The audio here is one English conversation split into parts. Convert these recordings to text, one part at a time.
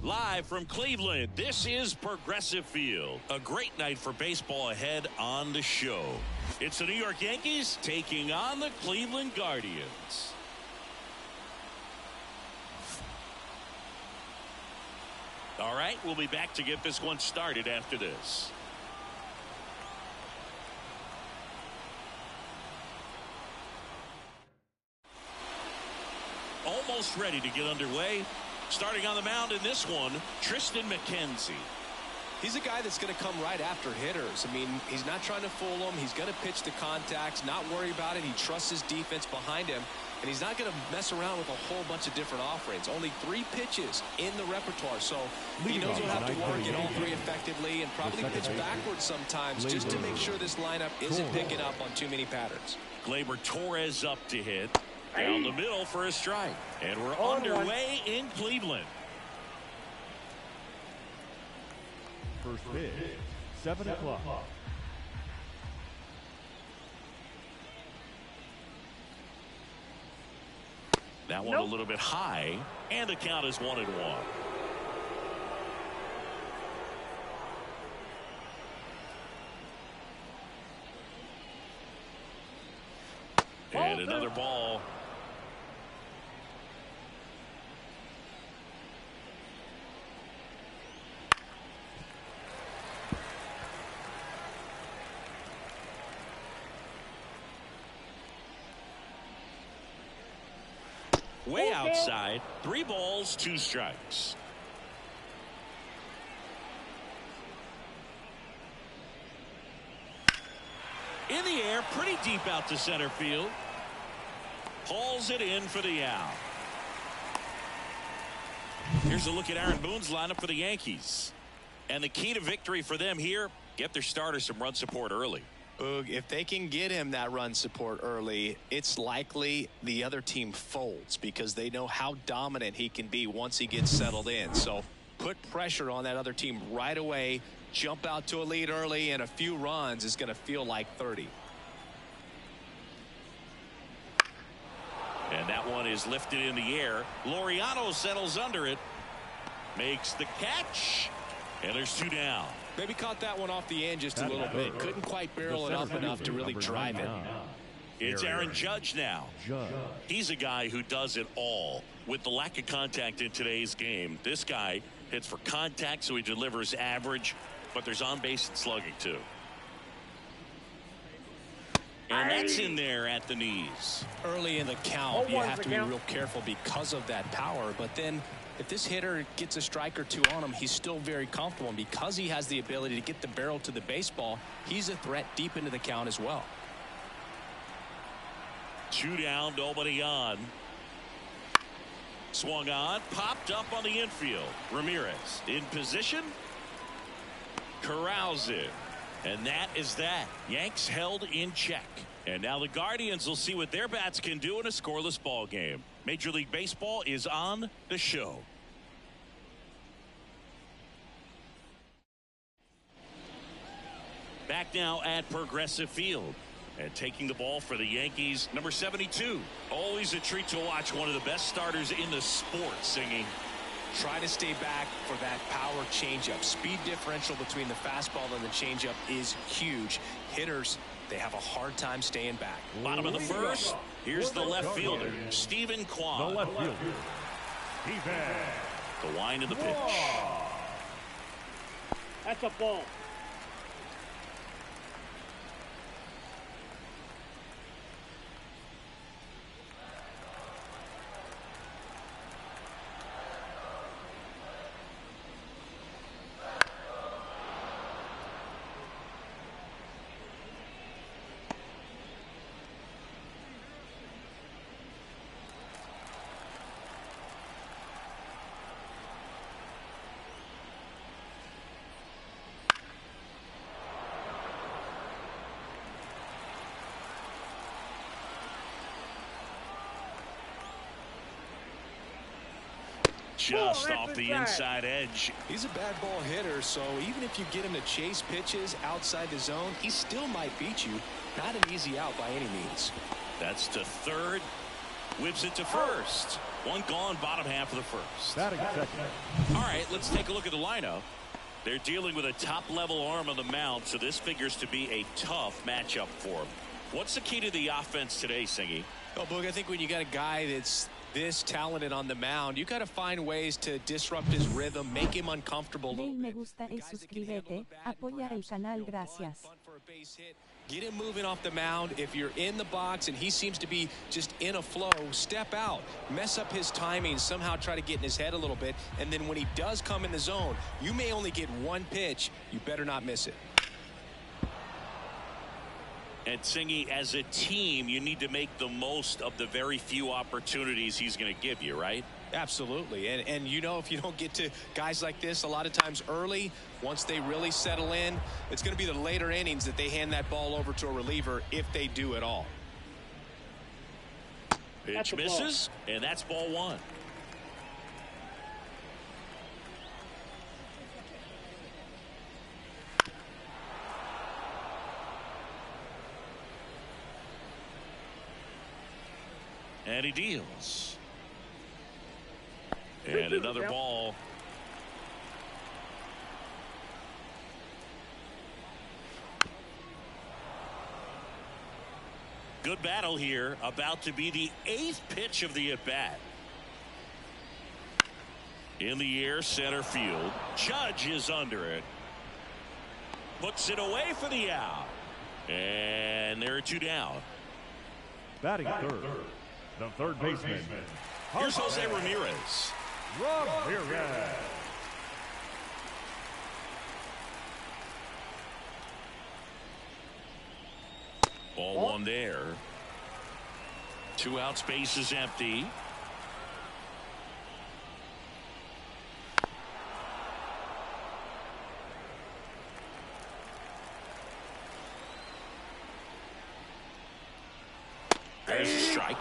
Live from Cleveland, this is Progressive Field. A great night for baseball ahead on the show. It's the New York Yankees taking on the Cleveland Guardians. All right, we'll be back to get this one started after this. Almost ready to get underway. Starting on the mound in this one, Tristan McKenzie. He's a guy that's going to come right after hitters. I mean, he's not trying to fool them. He's going to pitch the contacts, not worry about it. He trusts his defense behind him, and he's not going to mess around with a whole bunch of different offerings. Only 3 pitches in the repertoire, so he knows he'll have to work in all 3 effectively and probably pitch backwards sometimes just to make sure this lineup isn't picking up on too many patterns. Gleyber Torres up to hit. Down the middle for a strike. And we're underway in Cleveland. First pitch, 7 o'clock. That one a little bit high, and the count is 1-1. And another ball. Way outside. 3 balls, 2 strikes. In the air, pretty deep out to center field. Hauls it in for the out. Here's a look at Aaron Boone's lineup for the Yankees. And the key to victory for them here, get their starter some run support early. If they can get him that run support early, it's likely the other team folds because they know how dominant he can be once he gets settled in. So put pressure on that other team right away. Jump out to a lead early, and a few runs is going to feel like 30. And that one is lifted in the air. Laureano settles under it. Makes the catch. And there's 2 down. Maybe caught that one off the end just a little bit. Couldn't quite barrel it up enough to really drive it. It's Aaron Judge now. He's a guy who does it all. With the lack of contact in today's game, this guy hits for contact, so he delivers average, but there's on-base and slugging too. And that's in there at the knees. Early in the count, you have to be real careful because of that power, but then if this hitter gets a strike or 2 on him, he's still very comfortable. And because he has the ability to get the barrel to the baseball, he's a threat deep into the count as well. 2 down, nobody on. Swung on, popped up on the infield. Ramirez in position. Corrals it. And that is that. Yanks held in check. And now the Guardians will see what their bats can do in a scoreless ball game. Major League Baseball is on the show. Back now at Progressive Field. And taking the ball for the Yankees, number 72. Always a treat to watch one of the best starters in the sport singing. Try to stay back for that power changeup. Speed differential between the fastball and the changeup is huge. Hitters, they have a hard time staying back. Bottom of the first. Here's the left fielder, Stephen Kwan. The left fielder, Stephen. The wind of the pitch. That's a ball. Just off the inside edge. He's a bad ball hitter, so even if you get him to chase pitches outside the zone, he still might beat you. Not an easy out by any means. That's to third. Whips it to first. One gone, bottom half of the first. Batting second. All right, let's take a look at the lineup. They're dealing with a top-level arm on the mound, so this figures to be a tough matchup for them. What's the key to the offense today, Singy? Oh, Boog, I think when you got a guy that's this talented on the mound, you got to find ways to disrupt his rhythm, make him uncomfortable. Me gusta y suscríbete, apoya el canal, gracias. Get him moving off the mound. If you're in the box and he seems to be just in a flow, step out, mess up his timing, somehow try to get in his head a little bit, and then when he does come in the zone, you may only get one pitch. You better not miss it. And Singy, as a team, you need to make the most of the very few opportunities he's going to give you, right? Absolutely. And you know, if you don't get to guys like this a lot of times early, once they really settle in, it's going to be the later innings that they hand that ball over to a reliever, if they do at all. Pitch misses, and that's ball one. And he deals. And another ball. Good battle here. About to be the 8th pitch of the at-bat. In the air, center field. Judge is under it. Puts it away for the out. And there are 2 down. Batting third. The third baseman. Here's Jose Ramirez. Ramirez. Ball one there. 2 out, space is empty. There's a strike.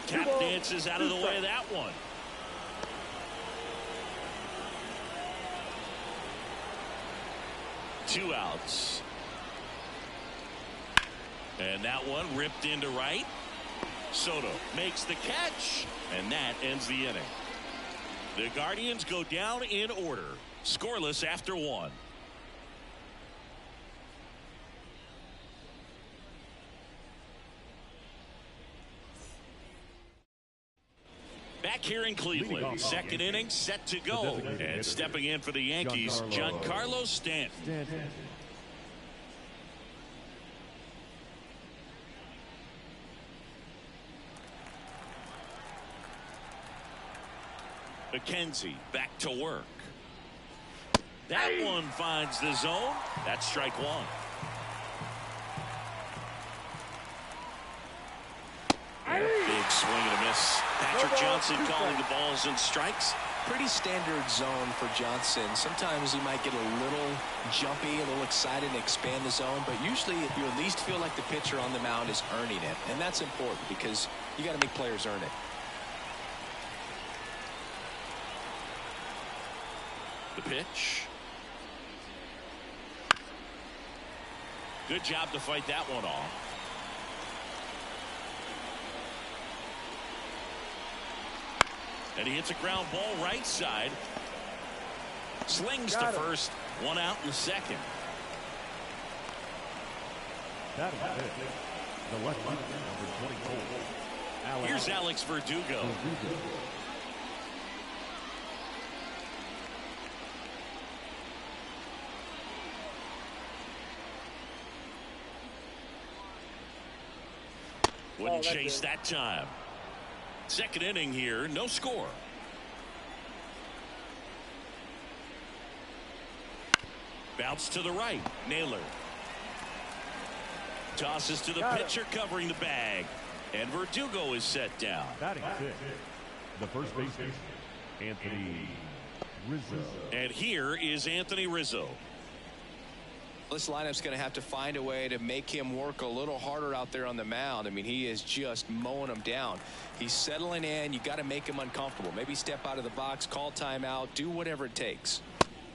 Tap dances out of the way of that one. Two outs. And that one ripped into right. Soto makes the catch, and that ends the inning. The Guardians go down in order, scoreless after 1. Back here in Cleveland, second inning set to go, and stepping in for the Yankees, Giancarlo Stanton. McKenzie back to work. That one finds the zone. That's strike 1. Big swing and a miss. Patrick Johnson calling the balls and strikes. Pretty standard zone for Johnson. Sometimes he might get a little jumpy, a little excited and expand the zone, but usually you at least feel like the pitcher on the mound is earning it, and that's important because you got to make players earn it. The pitch. Good job to fight that one off. And he hits a ground ball right side. Slings to first. 1 out in the second. That is it. The left number 24. Here's Alex Verdugo. Wouldn't chase that time. Second inning here, no score. Bounce to the right, Naylor. Tosses to the pitcher covering the bag. And Verdugo is set down. Batting 6. The first baseman, Anthony Rizzo. And here is Anthony Rizzo. This lineup's going to have to find a way to make him work a little harder out there on the mound. I mean, he is just mowing them down. He's settling in. You got to make him uncomfortable. Maybe step out of the box, call timeout, do whatever it takes.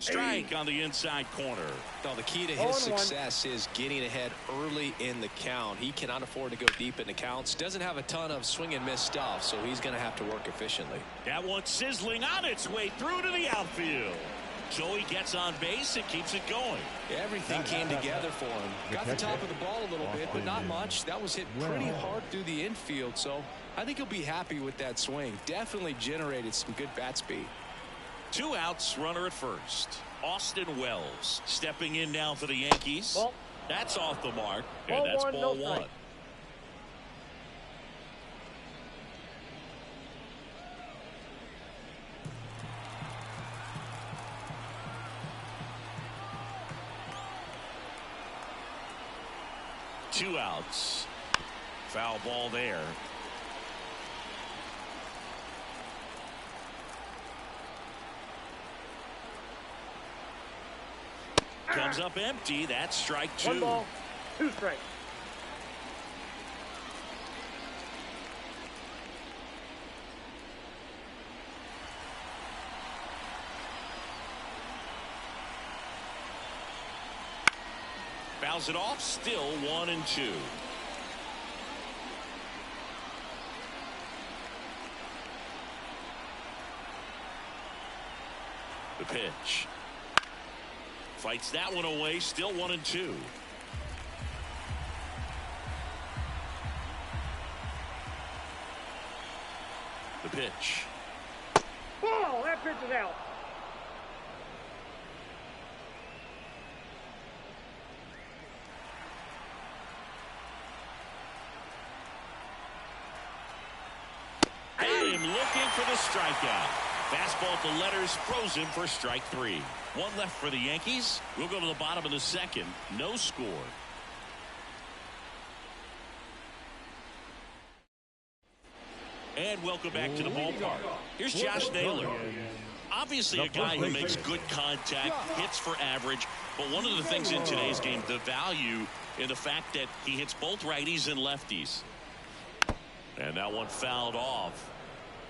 Strike on the inside corner. No, the key to his success is getting ahead early in the count. He cannot afford to go deep in the counts. Doesn't have a ton of swing and miss stuff, so he's going to have to work efficiently. That one's sizzling on its way through to the outfield. Joey gets on base and keeps it going. Everything came together for him. Got the top of the ball a little bit, but not much. That was hit pretty hard through the infield, so I think he'll be happy with that swing. Definitely generated some good bat speed. 2 outs, runner at first. Austin Wells stepping in now for the Yankees. That's off the mark, and that's ball 1. Two outs. Foul ball there. Comes up empty. That's strike 2. 1 ball, 2 strikes. Fouls it off. Still 1-2. The pitch. Fights that one away. Still 1-2. The pitch. Ball! That pitch is out. Got him looking for the strikeout. Fastball at the letters, frozen for strike 3. 1 left for the Yankees. We'll go to the bottom of the second. No score. And welcome back to the ballpark. Here's Josh Naylor. Obviously a guy who makes good contact, hits for average, but one of the things in today's game, the value in the fact that he hits both righties and lefties. And that one fouled off.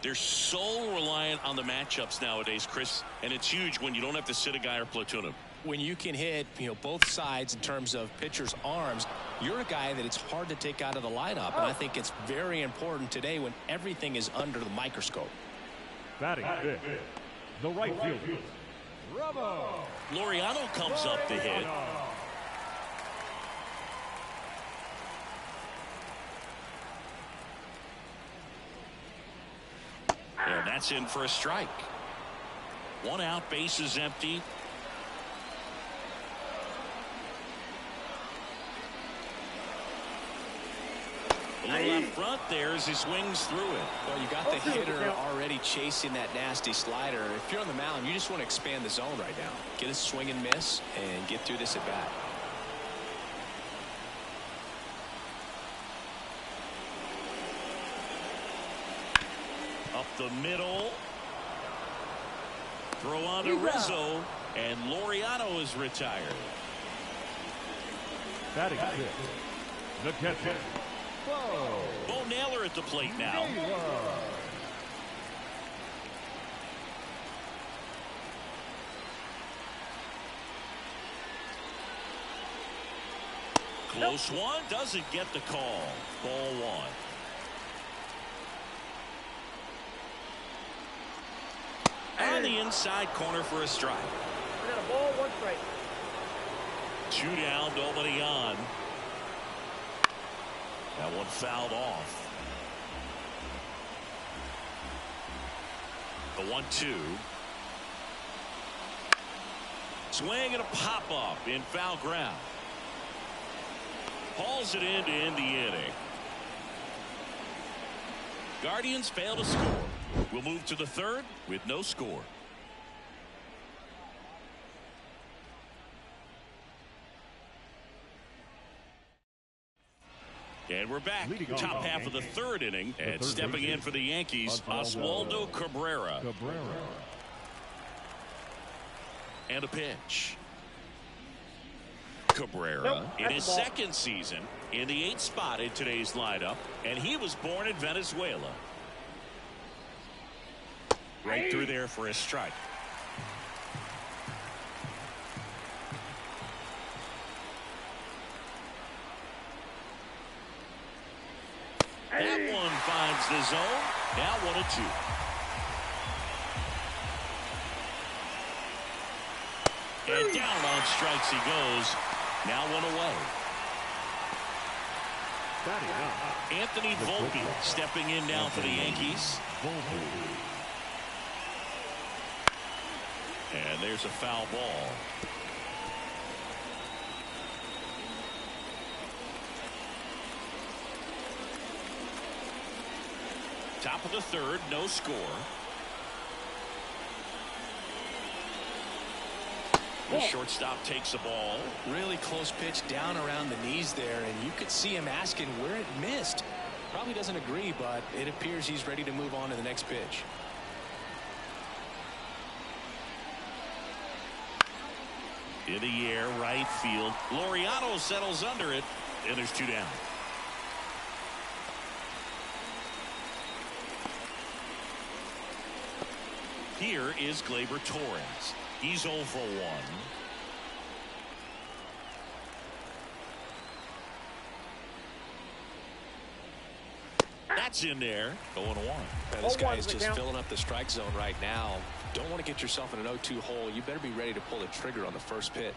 They're so reliant on the matchups nowadays, Chris, and it's huge when you don't have to sit a guy or platoon him. When you can hit, both sides in terms of pitchers' arms, you're a guy that it's hard to take out of the lineup, and I think it's very important today when everything is under the microscope. Batting fifth, the right fielder, Bravo. Laureano comes up to hit. And that's in for a strike. 1 out, base is empty. A little out front there as he swings through it. Well, you got the hitter already chasing that nasty slider. If you're on the mound, you just want to expand the zone right now. Get a swing and miss and get through this at bat. Up the middle. Throw on to Rizzo, and Laureano is retired. Batting fifth, the catcher, Bo Naylor at the plate now. Close one, doesn't get the call. Ball 1. On the inside corner for a strike. We got a ball, 1 strike. 2 down, nobody on. That one fouled off. The 1-2. Swing and a pop up in foul ground. Hauls it in to end the inning. Guardians fail to score. We'll move to the 3rd with no score. And we're back. Top half of the 3rd inning. And stepping in for the Yankees, Oswaldo Cabrera. And a pitch. Cabrera in his 2nd season in the 8th spot in today's lineup. And he was born in Venezuela. Right through there for a strike. That one finds the zone. Now 1-2. And down on strikes he goes. Now 1 away. Anthony Volpe stepping in now for the Yankees. And there's a foul ball. Top of the third, no score. The shortstop takes the ball. Really close pitch down around the knees there, and you could see him asking where it missed. Probably doesn't agree, but it appears he's ready to move on to the next pitch. In the air, right field. Laureano settles under it, and there's 2 down. Here is Gleyber Torres. He's 0 for 1. That's in there. 0-1. This guy is just filling up the strike zone right now. Don't want to get yourself in an 0-2 hole. You better be ready to pull the trigger on the first pitch.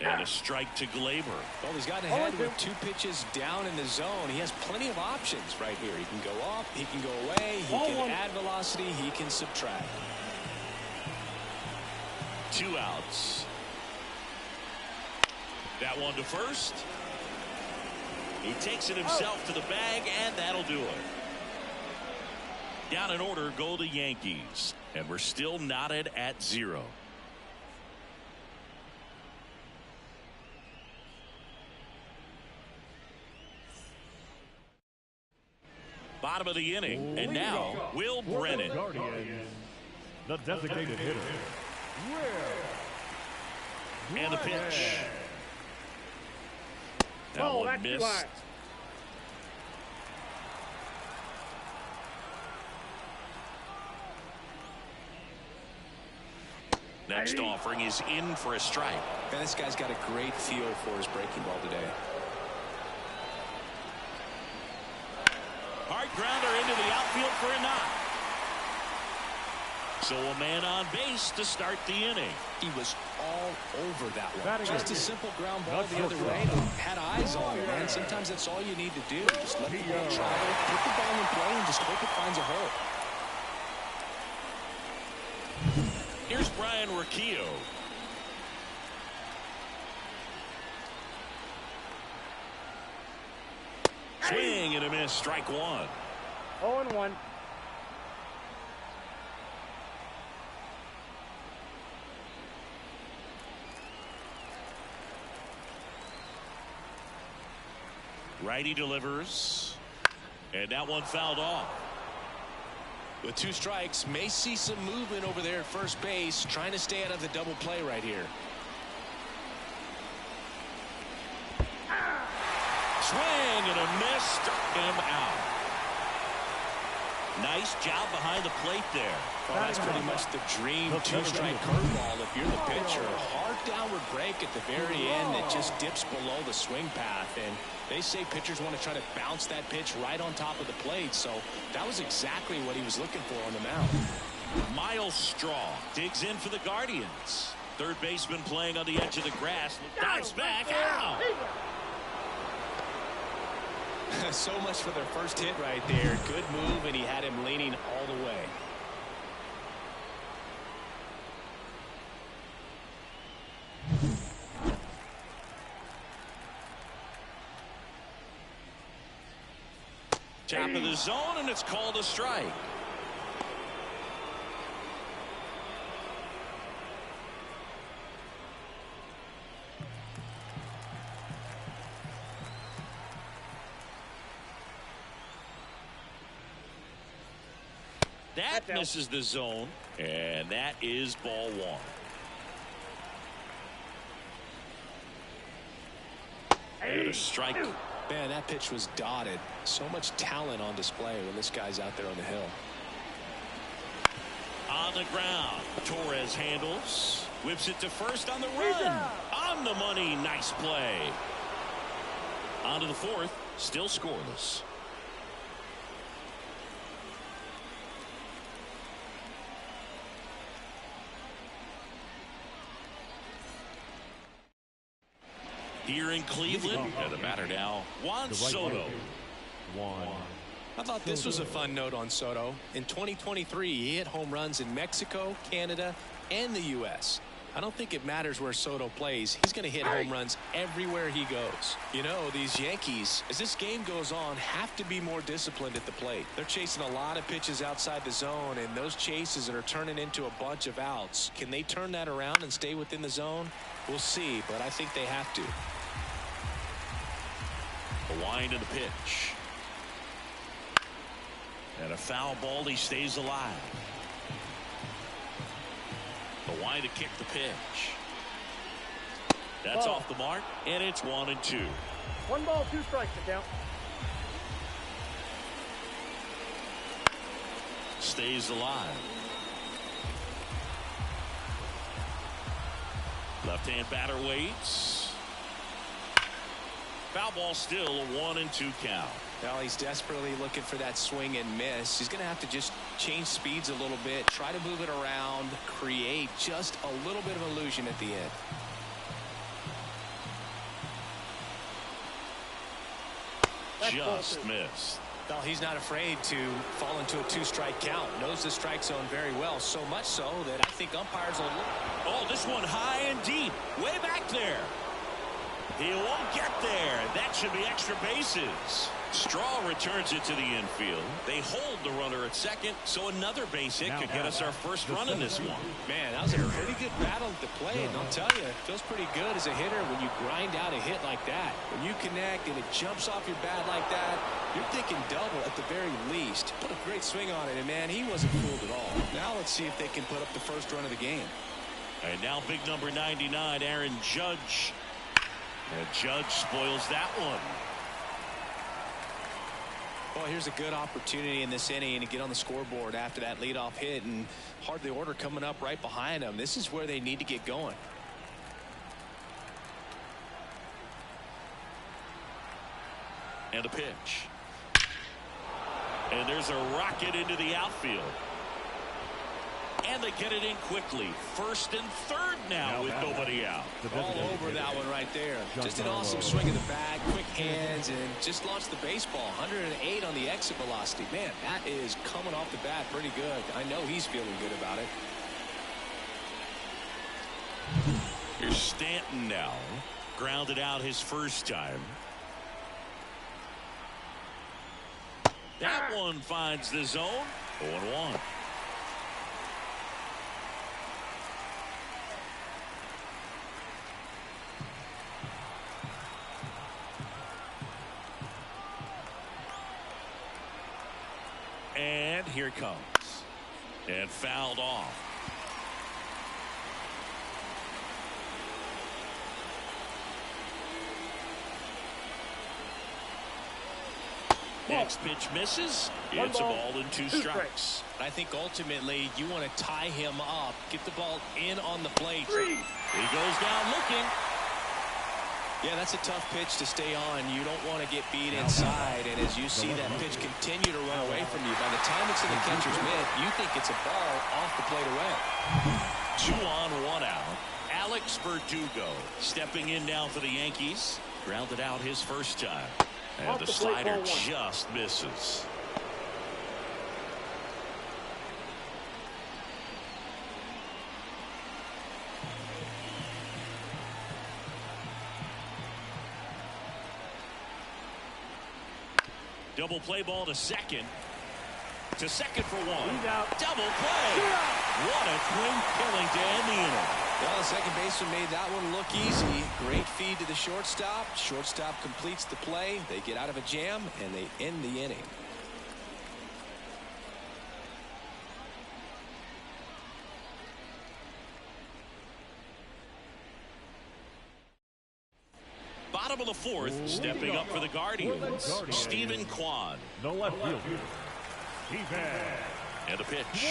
And a strike to Gleyber. Well, he's gotten ahead with 2 pitches down in the zone. He has plenty of options right here. He can go up, he can go away, he can add velocity, he can subtract. 2 outs. That one to first. He takes it himself to the bag, and that'll do it. Down in order go the Yankees, and we're still knotted at 0. Bottom of the inning, and now Will Brennan. The designated hitter. And the pitch. That one missed. Next offering is in for a strike. And this guy's got a great feel for his breaking ball today. Hard grounder into the outfield for a knock. So a man on base to start the inning. He was all over that one. Just a simple ground ball the other way. Had eyes on it, man. Sometimes that's all you need to do. Just let the ball travel, put the ball in play, and just hope it finds a hole. Here's Brian Riccio. Swing and a miss. Strike 1. 0-1. Righty delivers, and that one fouled off. With 2 strikes, may see some movement over there at first base, trying to stay out of the double play right here. Swing and a miss, struck him out. Nice job behind the plate there. Well, that's pretty much the dream 2-strike curveball if you're the pitcher. Hard downward break at the very end that just dips below the swing path, and they say pitchers want to try to bounce that pitch right on top of the plate, so that was exactly what he was looking for on the mound. Miles Straw digs in for the Guardians. Third baseman playing on the edge of the grass. Dives back out. So much for their first hit right there. Good move, and he had him leaning all the way. Top of the zone, and it's called a strike. That misses the zone, and that is ball 1. And a strike. Man, that pitch was dotted. So much talent on display when this guy's out there on the hill. On the ground, Torres handles, whips it to first on the run. On the money, nice play. On to the 4th. Still scoreless. Here in Cleveland, and the batter now, Juan Soto. I thought this was a fun note on Soto. In 2023, he hit home runs in Mexico, Canada, and the U.S. I don't think it matters where Soto plays. He's going to hit home runs everywhere he goes. You know, these Yankees, as this game goes on, have to be more disciplined at the plate. They're chasing a lot of pitches outside the zone, and those chases are turning into a bunch of outs. Can they turn that around and stay within the zone? We'll see, but I think they have to. The wind of the pitch. And a foul ball. He stays alive. The wind to kick the pitch. That's off the mark, and it's 1-2. 1 ball, 2 strikes to count. Stays alive. Left-hand batter waits. Foul ball, still a 1-2 count. Well, he's desperately looking for that swing and miss. He's going to have to just change speeds a little bit, try to move it around, create just a little bit of illusion at the end. Just missed. Well, he's not afraid to fall into a 2-strike count. Knows the strike zone very well, so much so that I think umpires will look. Oh, this one high and deep, way back there. He won't get there. That should be extra bases. Straw returns it to the infield. They hold the runner at second, so another base hit could get us our first run in this one. Man, that was a pretty good battle at the plate, and I'll tell you, it feels pretty good as a hitter when you grind out a hit like that. When you connect and it jumps off your bat like that, you're thinking double at the very least. Put a great swing on it, and man, he wasn't fooled at all. Now let's see if they can put up the first run of the game. And now big number 99, Aaron Judge. And Judge spoils that one. Well, here's a good opportunity in this inning to get on the scoreboard after that leadoff hit, and hardly order coming up right behind them. This is where they need to get going. And a pitch. And there's a rocket into the outfield. And they get it in quickly. First and third now with nobody out. All over that one right there. Just an awesome swing of the bat, quick hands, and just launched the baseball. 108 on the exit velocity. Man, that is coming off the bat pretty good. I know he's feeling good about it. Here's Stanton now. Grounded out his first time. That one finds the zone. 0-1. And here it comes. And fouled off. Next pitch misses. It's a ball and 2 strikes. I think ultimately you want to tie him up, get the ball in on the plate. He goes down looking. Yeah, that's a tough pitch to stay on. You don't want to get beat inside, and as you see that pitch continue to run away from you, by the time it's in the catcher's mitt, you think it's a ball off the plate away. 2 on, 1 out. Alex Verdugo stepping in now for the Yankees. Grounded out his first time. And the slider just misses. Double play ball to second. To second for 1. Double play. What a twin killing to end the inning. Well, the second baseman made that one look easy. Great feed to the shortstop. Shortstop completes the play. They get out of a jam, and they end the inning. Bottom of the 4th, stepping up for the Guardians, Stephen Kwan. The left fielder, Stephen. And a pitch.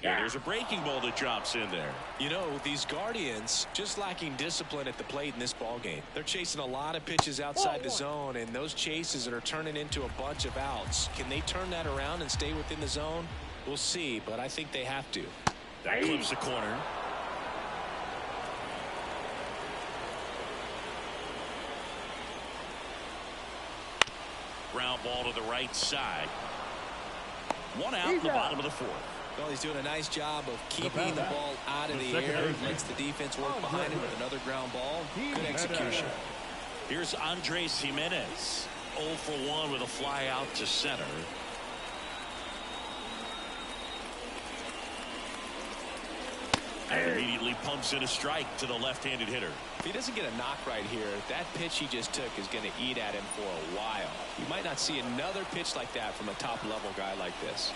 And there's a breaking ball that drops in there. You know, these Guardians just lacking discipline at the plate in this ball game. They're chasing a lot of pitches outside the zone, and those chases are turning into a bunch of outs. Can they turn that around and stay within the zone? We'll see, but I think they have to. That clips the corner. Ground ball to the right side. One out in the bottom of the fourth. Well, he's doing a nice job of keeping the ball out of the air. Lets the defense work behind him with another ground ball. Good execution. Here's Andres Jimenez. 0 for 1 with a fly out to center. And immediately pumps in a strike to the left-handed hitter. If he doesn't get a knock right here, that pitch he just took is going to eat at him for a while. You might not see another pitch like that from a top-level guy like this.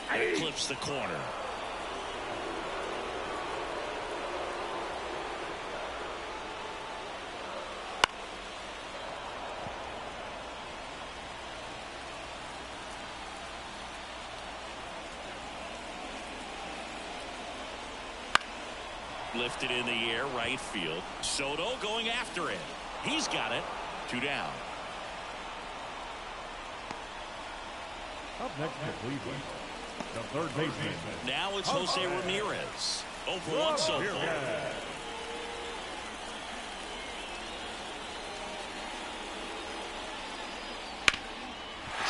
That clips the corner. Lifted in the air, right field. Soto going after it. He's got it. 2 down. Up next to Cleveland, the third baseman. Now it's Jose Ramirez. 0 for 1 so far.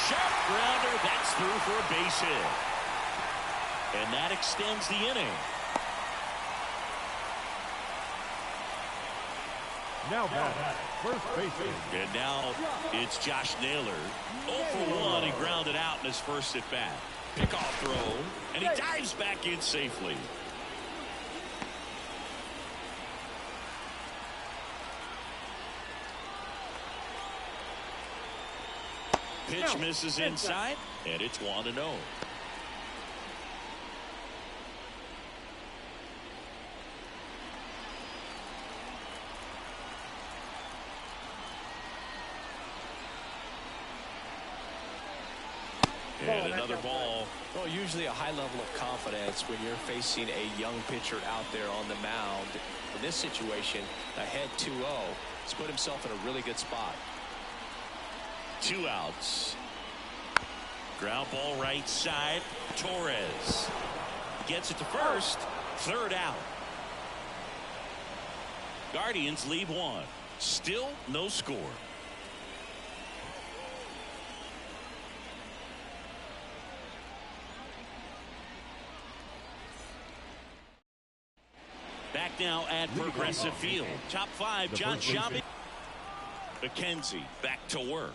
Sharp grounder. That's through for a base hit. And that extends the inning. Now back, first baseman. And now it's Josh Naylor. 0 for 1. He grounded out in his first at bat. Pickoff throw, and he dives back in safely. Pitch misses inside, and it's 1-0. And another ball. Well, usually a high level of confidence when you're facing a young pitcher out there on the mound. In this situation, ahead 2-0. He's put himself in a really good spot. 2 outs. Ground ball right side. Torres gets it to first. 3rd out. Guardians leave 1. Still no score. Back now at Progressive Field. Top 5, John Shabby. McKenzie back to work.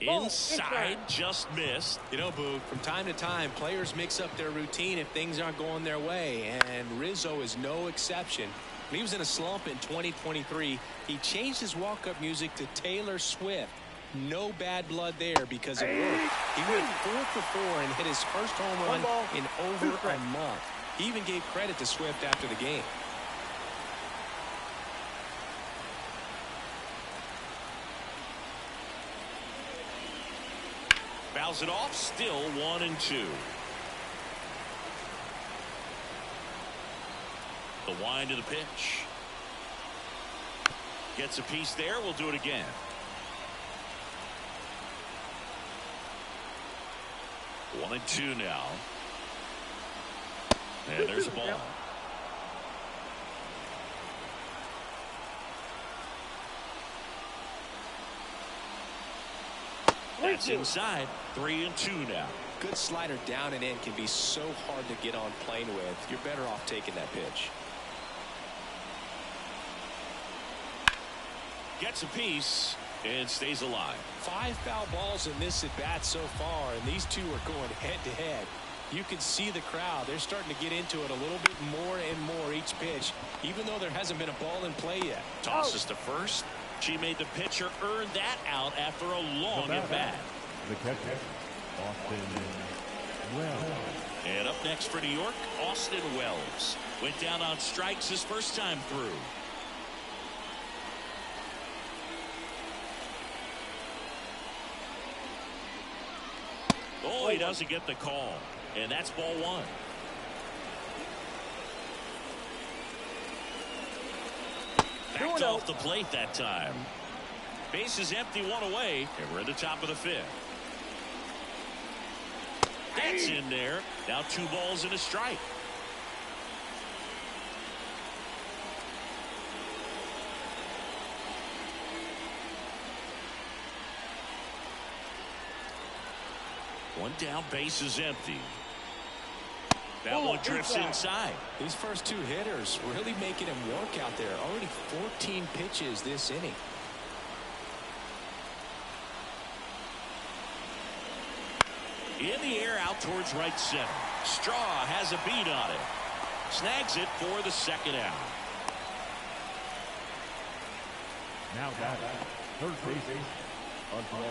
Inside, just missed. You know, Boog, from time to time, players mix up their routine if things aren't going their way, and Rizzo is no exception. When he was in a slump in 2023, he changed his walk-up music to Taylor Swift. No bad blood there because it worked. He went 4 for 4 and hit his first home run in over a month. He even gave credit to Swift after the game. Fouls it off, still 1-2. The wind to the pitch. Gets a piece there, we'll do it again. One and two now. And there's a ball. That's inside. 3-2 now. Good slider down and in can be so hard to get on plane with. You're better off taking that pitch. Gets a piece and stays alive. 5 foul balls in this at bat so far, and these two are going head to head. You can see the crowd. They're starting to get into it a little bit more and more each pitch, even though there hasn't been a ball in play yet. Tosses to first. She made the pitcher earn that out after a long at bat. The catcher, Austin Wells. And up next for New York, Austin Wells. Went down on strikes his first time through. Oh, he doesn't get the call. And that's ball one. Backed off the plate that time. Base is empty, one away, and we're at the top of the fifth. That's in there. Now 2 balls and a strike. One down, base is empty. That one drifts inside. These first 2 hitters really making him work out there. Already 14 pitches this inning. In the air out towards right center. Straw has a beat on it. Snags it for the second out. Now batting, third base,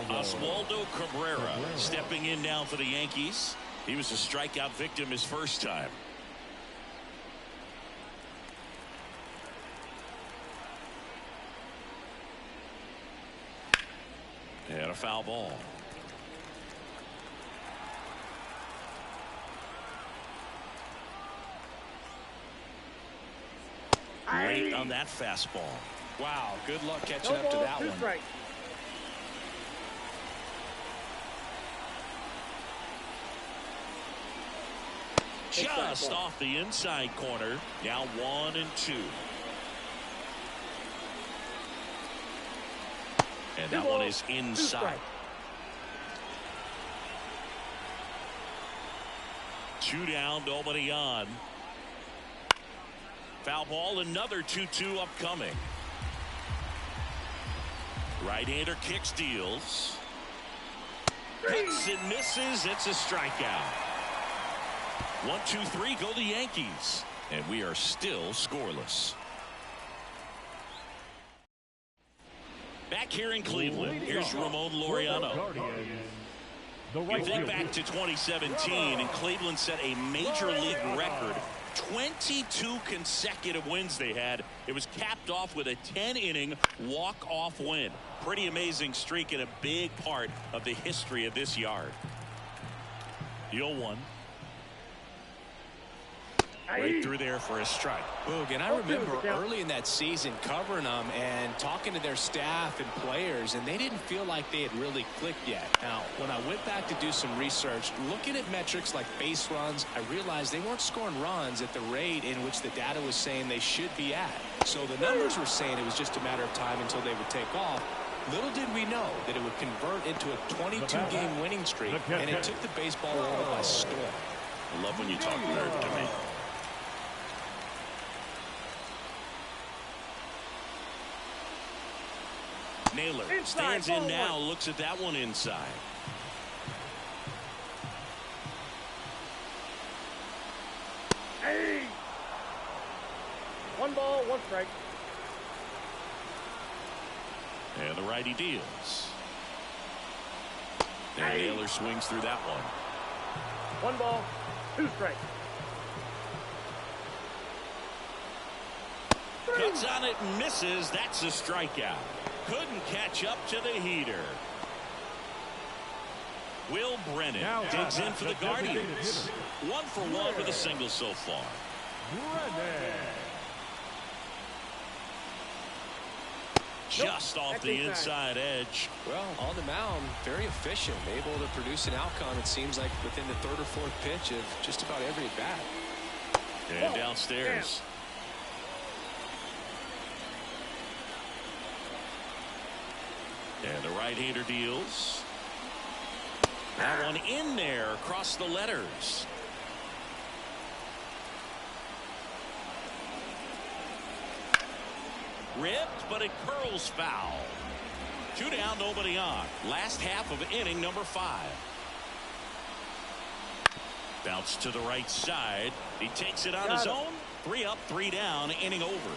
Oswaldo Cabrera stepping in now for the Yankees. He was a strikeout victim his first time. And a foul ball. Late on that fastball. Wow, good luck catching up to that one. Strike. Just off the inside corner. Now 1-2. And that one is inside. 2 down, nobody on. Foul ball, another 2-2 upcoming. Right-hander kicks, deals. Hits and misses. It's a strikeout. 1-2-3 go the Yankees. And we are still scoreless. Back here in Cleveland, here's Ramon Laureano. You think back to 2017, and Cleveland set a major league record. 22 consecutive wins they had. It was capped off with a 10-inning walk-off win. Pretty amazing streak and a big part of the history of this yard. The 0-1. Right through there for a strike. Boog, and I remember early in that season covering them and talking to their staff and players, and they didn't feel like they had really clicked yet. Now, when I went back to do some research, looking at metrics like base runs, I realized they weren't scoring runs at the rate in which the data was saying they should be at. So the numbers were saying it was just a matter of time until they would take off. Little did we know that it would convert into a 22-game winning streak, and it took the baseball world by storm. I love when you talk nerve to me. Naylor stands in now, looks at that one inside. Hey! 1 ball, 1 strike. And the righty deals. And Naylor swings through that one. 1 ball, 2 strikes. Cuts on it and misses. That's a strikeout. Couldn't catch up to the heater. Will Brennan digs in for the Guardians. 1 for 1 with a single so far. Just off the inside edge. Well, on the mound, very efficient, able to produce an outcome, it seems like, within the 3rd or 4th pitch of just about every at bat. And downstairs. And the right-hander deals. That one in there across the letters. Ripped, but it curls foul. 2 down, nobody on. Last half of inning number 5. Bounce to the right side. He takes it on his own. 3 up, 3 down, inning over.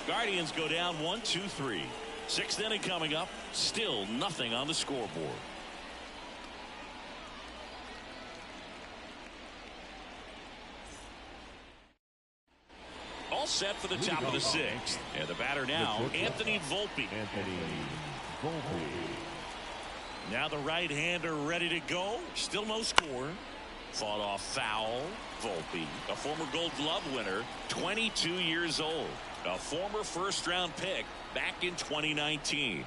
Guardians go down 1-2-3. 6th inning coming up. Still nothing on the scoreboard. All set for the top of the 6th. And the batter now, Anthony Volpe. Now the right-hander ready to go. Still no score. Fought off foul. Volpe, a former Gold Glove winner, 22 years old. A former first-round pick back in 2019.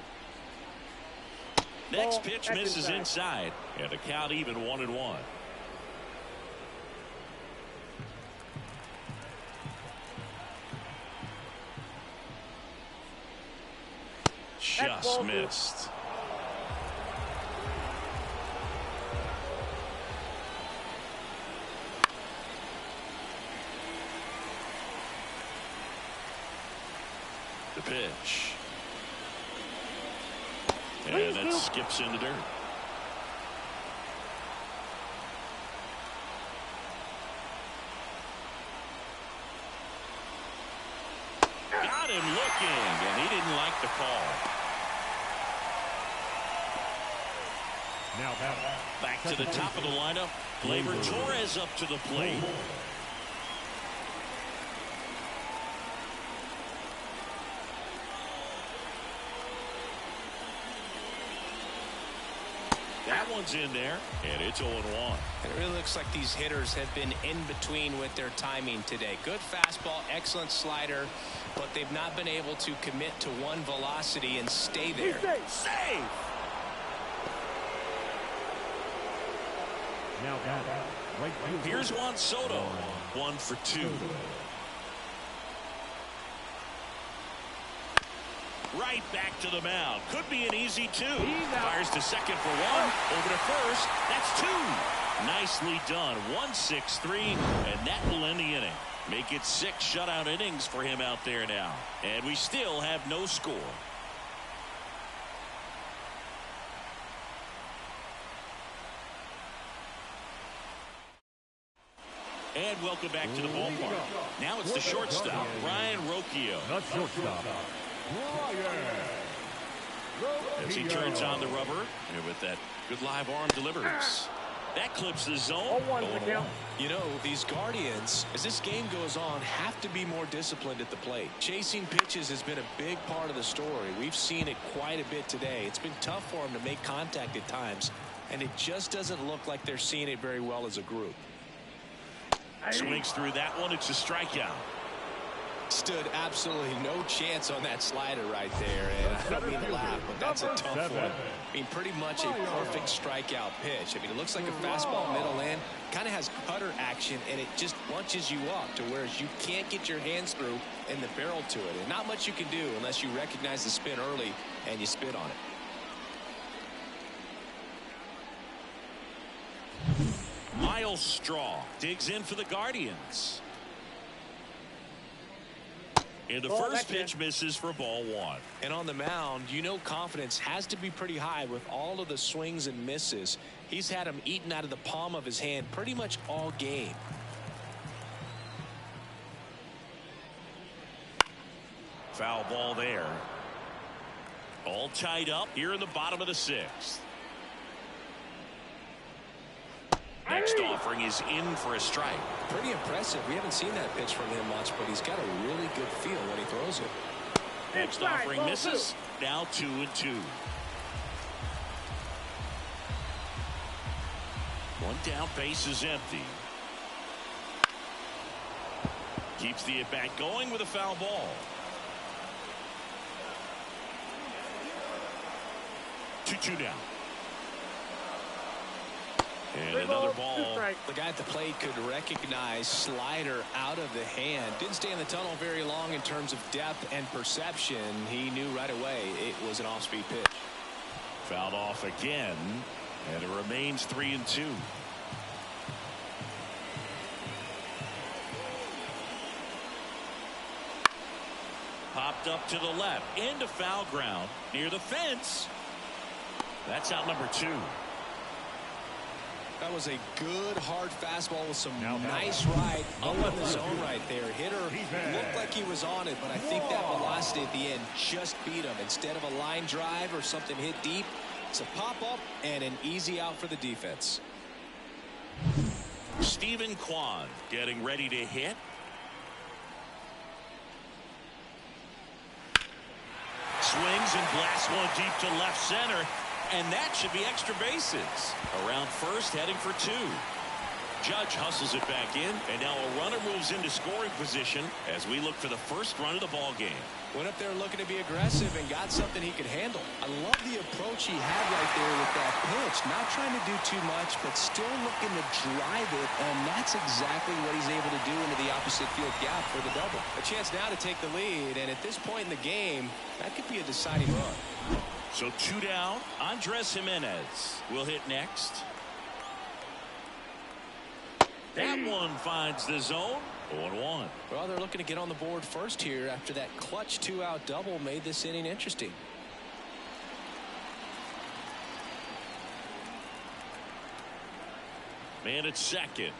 Next pitch misses inside. And the count even 1-1. Just missed. The pitch. And that skips in the dirt. Got him looking, and he didn't like the call. Now back to the top of the lineup. Gleyber Torres up to the plate. That one's in there, and it's 0-1. It really looks like these hitters have been in between with their timing today. Good fastball, excellent slider, but they've not been able to commit to one velocity and stay there. Save! Now right field. Here's Juan Soto. 1 for 2. Right back to the mound. Could be an easy 2. Fires to second for 1. Over to first. That's 2. Nicely done. 1-6-3, and that will end the inning. Make it 6 shutout innings for him out there now. And we still have no score. And welcome back to the ballpark. Now it's the shortstop, Ryan Rocchio. The shortstop, As he turns on the rubber, and with that good live arm delivers. That clips the zone. You know, these Guardians, as this game goes on, have to be more disciplined at the plate. Chasing pitches has been a big part of the story. We've seen it quite a bit today. It's been tough for them to make contact at times, and it just doesn't look like they're seeing it very well as a group. Swings through that one. It's a strikeout. Stood absolutely no chance on that slider right there, and I don't mean to laugh, but that's a tough one. I mean, pretty much a perfect strikeout pitch. I mean, it looks like a fastball middle in, kind of has cutter action, and it just bunches you up to where you can't get your hands through and the barrel to it. And not much you can do unless you recognize the spin early and you spit on it. Miles Straw digs in for the Guardians. And the first pitch misses for ball 1. And on the mound, you know, confidence has to be pretty high with all of the swings and misses. He's had them eaten out of the palm of his hand pretty much all game. Foul ball there. All tied up here in the bottom of the 6th. Next offering is in for a strike. Pretty impressive. We haven't seen that pitch from him much, but he's got a really good feel when he throws it. Next offering misses. Now 2-2. One down, base is empty. Keeps the at-bat going with a foul ball. 2-2 down. And another ball. The guy at the plate could recognize slider out of the hand. Didn't stay in the tunnel very long in terms of depth and perception. He knew right away it was an off-speed pitch. Fouled off again, and it remains 3-2. Popped up to the left into foul ground near the fence. That's out number 2. That was a good hard fastball with some nice ride up in the zone right there. Hitter looked like he was on it, but I think that velocity at the end just beat him. Instead of a line drive or something hit deep, it's a pop-up and an easy out for the defense. Stephen Kwan getting ready to hit. Swings and blasts one deep to left center. and that should be extra bases. Around first, heading for 2. Judge hustles it back in, and now a runner moves into scoring position as we look for the first run of the ball game. Went up there looking to be aggressive and got something he could handle. I love the approach he had right there with that pitch. Not trying to do too much, but still looking to drive it, and that's exactly what he's able to do into the opposite field gap for the double. A chance now to take the lead, and at this point in the game, that could be a deciding run. So 2 down. Andres Jimenez will hit next. That one finds the zone. 0-1. Well, they're looking to get on the board first here after that clutch 2-out double made this inning interesting. Man at second.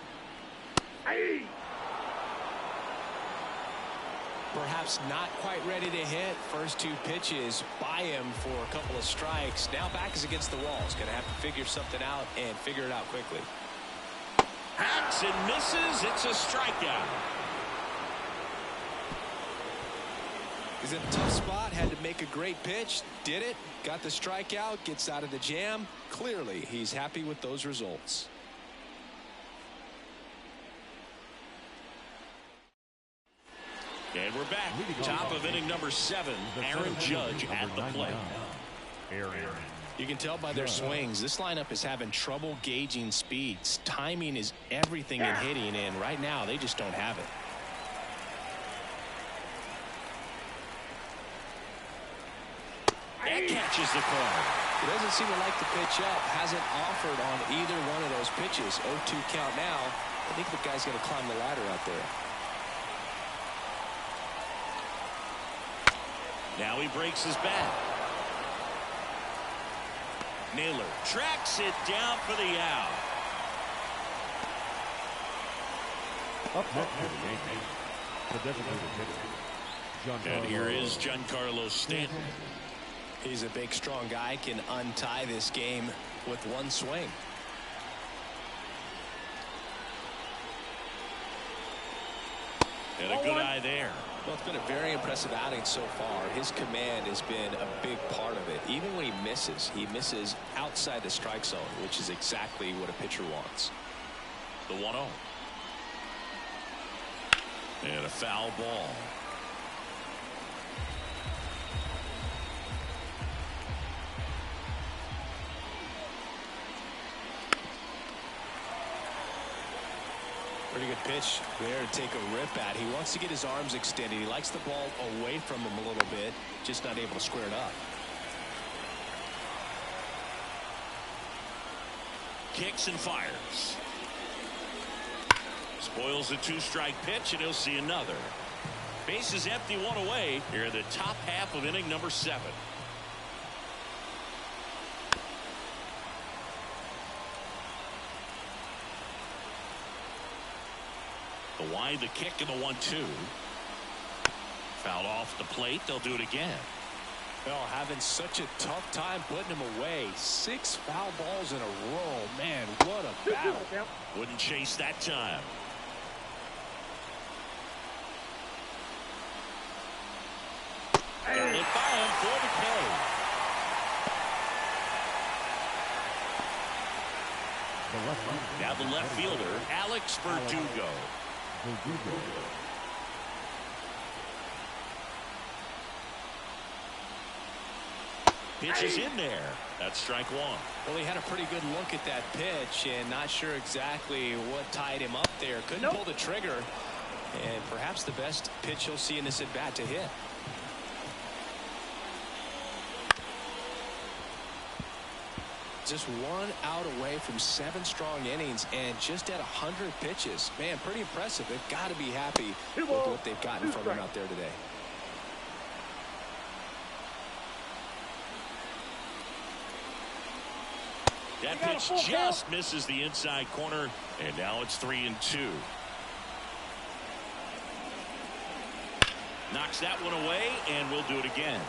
Perhaps not quite ready to hit. First 2 pitches by him for a couple of strikes. Now back is against the wall. He's going to have to figure something out and figure it out quickly. Hacks and misses. It's a strikeout. He's in a tough spot. Had to make a great pitch. Did it. Got the strikeout. Gets out of the jam. Clearly, he's happy with those results. And we're back. Top of inning number 7. Aaron Judge at the plate. You can tell by their swings, this lineup is having trouble gauging speeds. Timing is everything in hitting, and right now they just don't have it. That catches the corner. He doesn't seem to like the pitch up. Hasn't offered on either one of those pitches. 0-2 count now. I think the guy's going to climb the ladder out there. Now he breaks his bat. Naylor tracks it down for the out. Up next for the Yankees, the designated hitter. And here is Giancarlo Stanton. He's a big, strong guy. Can untie this game with one swing. And a good eye there. Well, it's been a very impressive outing so far. His command has been a big part of it. Even when he misses outside the strike zone, which is exactly what a pitcher wants. The 1-0. And a foul ball. Pretty good pitch there to take a rip at. He wants to get his arms extended. He likes the ball away from him a little bit, just not able to square it up. Kicks and fires. Spoils a 2-strike pitch, and he'll see another. Base is empty, 1 away here in the top half of inning number 7. The wide, the kick, and the 1-2. Fouled off the plate. They'll do it again. Well, having such a tough time putting him away. 6 foul balls in a row. Man, what a battle. Wouldn't chase that time. Got it by him for the K. Now the left fielder, Alex Verdugo. Pitch is in there. That's strike 1. Well, he had a pretty good look at that pitch and not sure exactly what tied him up there. Couldn't pull the trigger. And perhaps the best pitch you'll see in this at bat to hit. Just 1 out away from 7 strong innings and just at 100 pitches. Man, pretty impressive. They've got to be happy with what they've gotten from him out there today. That pitch just misses the inside corner, and now it's 3-2. Knocks that one away, and we'll do it again.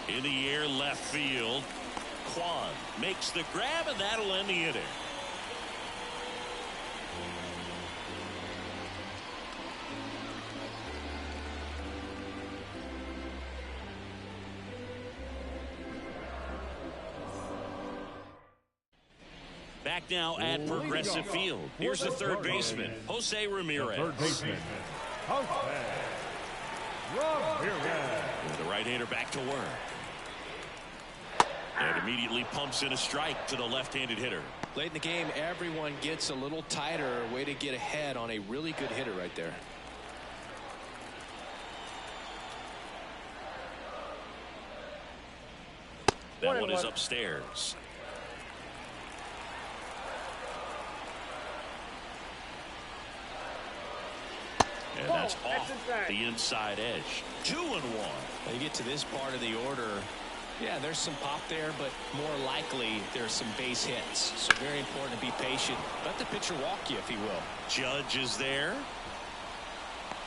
In the air, left field. Kwan makes the grab, and that'll end the inning. Back now at Progressive Field. Here's the third baseman, Jose Ramirez. Third baseman, Jose Ramirez. And the right-hander back to work. And immediately pumps in a strike to the left-handed hitter. Late in the game, everyone gets a little tighter. Way to get ahead on a really good hitter right there. That one is upstairs. And that's off the inside edge. 2-1. You get to this part of the order. Yeah, there's some pop there, but more likely there's some base hits. So very important to be patient. Let the pitcher walk you, if he will. Judge is there.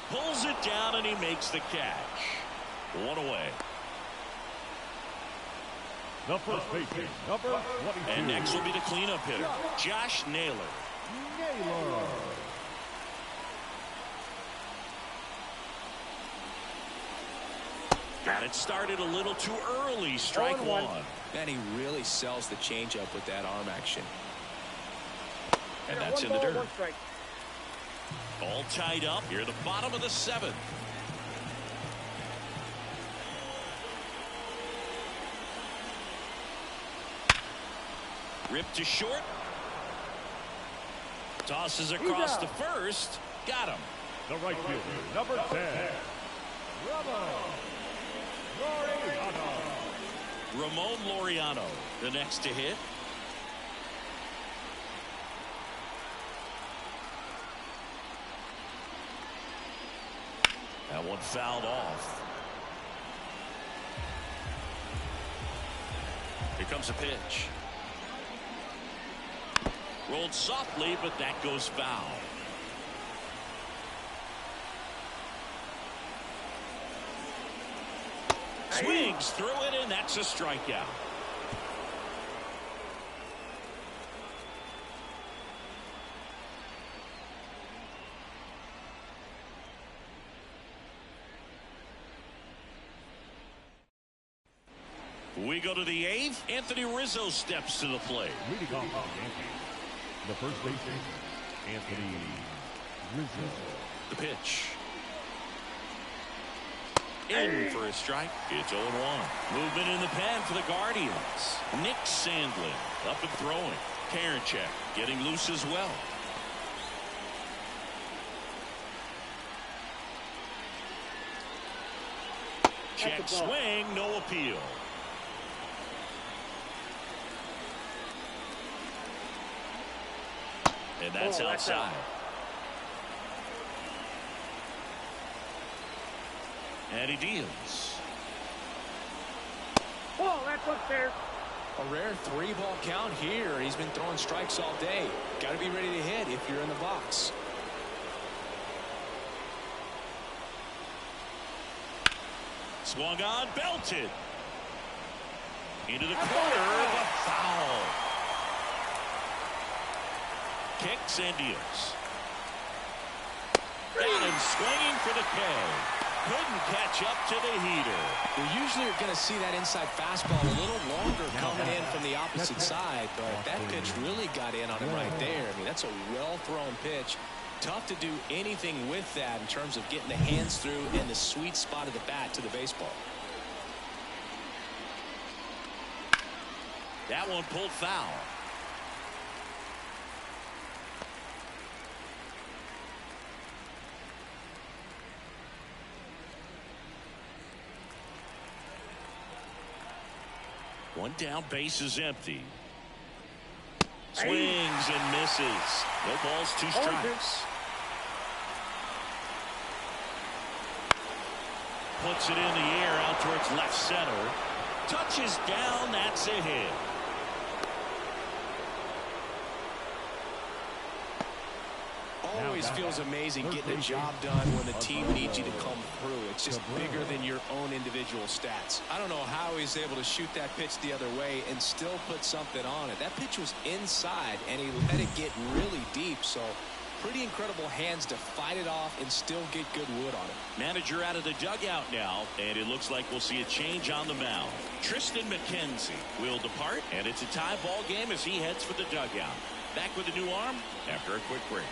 Pulls it down, and he makes the catch. 1 away. The first baseman, number 22. And next will be the cleanup hitter, Josh Naylor. Got it started a little too early. Strike one. And he really sells the changeup with that arm action. And that's in the dirt. All tied up here at the bottom of the 7th. Ripped to short. Tosses across to first. Got him. The right fielder, number 10. Ramon Laureano, the next to hit. That one fouled off. Here comes a pitch. Rolled softly, but that goes foul. Swings through it, and that's a strikeout. We go to the 8th. Anthony Rizzo steps to the plate. Leading off for the Yankees, the first baseman, Anthony Rizzo. The pitch. In for a strike. It's 0-1. Movement in the pen for the Guardians. Nick Sandlin up and throwing. Karinchak getting loose as well. Check swing, no appeal. And that's outside. And he deals. Oh, that's upstairs. A rare 3-ball count here. He's been throwing strikes all day. Got to be ready to hit if you're in the box. Swung on, belted. Into the corner, but foul. Kicks and deals. Got him swinging for the K. Couldn't catch up to the heater. We usually are going to see that inside fastball a little longer coming in from the opposite side, but that pitch really got in on him right there. I mean, that's a well-thrown pitch. Tough to do anything with that in terms of getting the hands through and the sweet spot of the bat to the baseball. That one pulled foul. One down, base is empty. Swings and misses. No balls, 2 strikes. Puts it in the air out towards left center. Touches down, that's a hit. Always feels amazing getting a job done when the team needs you to come through. It's just bigger than your own individual stats. I don't know how he's able to shoot that pitch the other way and still put something on it. That pitch was inside, and he let it get really deep. So pretty incredible hands to fight it off and still get good wood on it. Manager out of the dugout now, and it looks like we'll see a change on the mound. Tristan McKenzie will depart, and it's a tie ball game as he heads for the dugout. Back with a new arm after a quick break.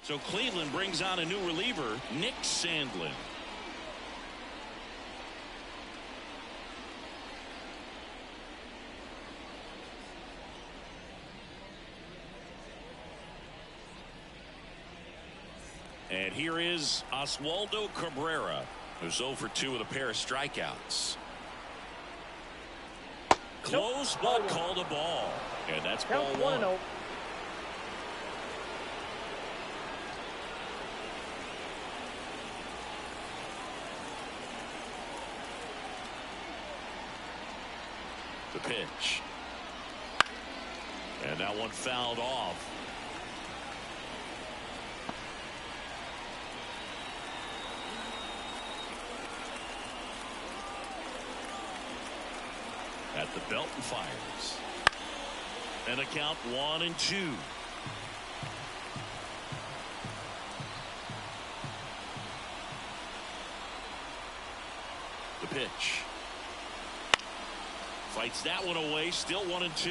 So Cleveland brings on a new reliever, Nick Sandlin. And here is Oswaldo Cabrera, who's 0 for 2 with a pair of strikeouts. Close but called a ball. And that's ball 1. The pitch. And that one fouled off. At the belt and fires. And a count 1-2. The pitch. Fights that one away, still 1-2.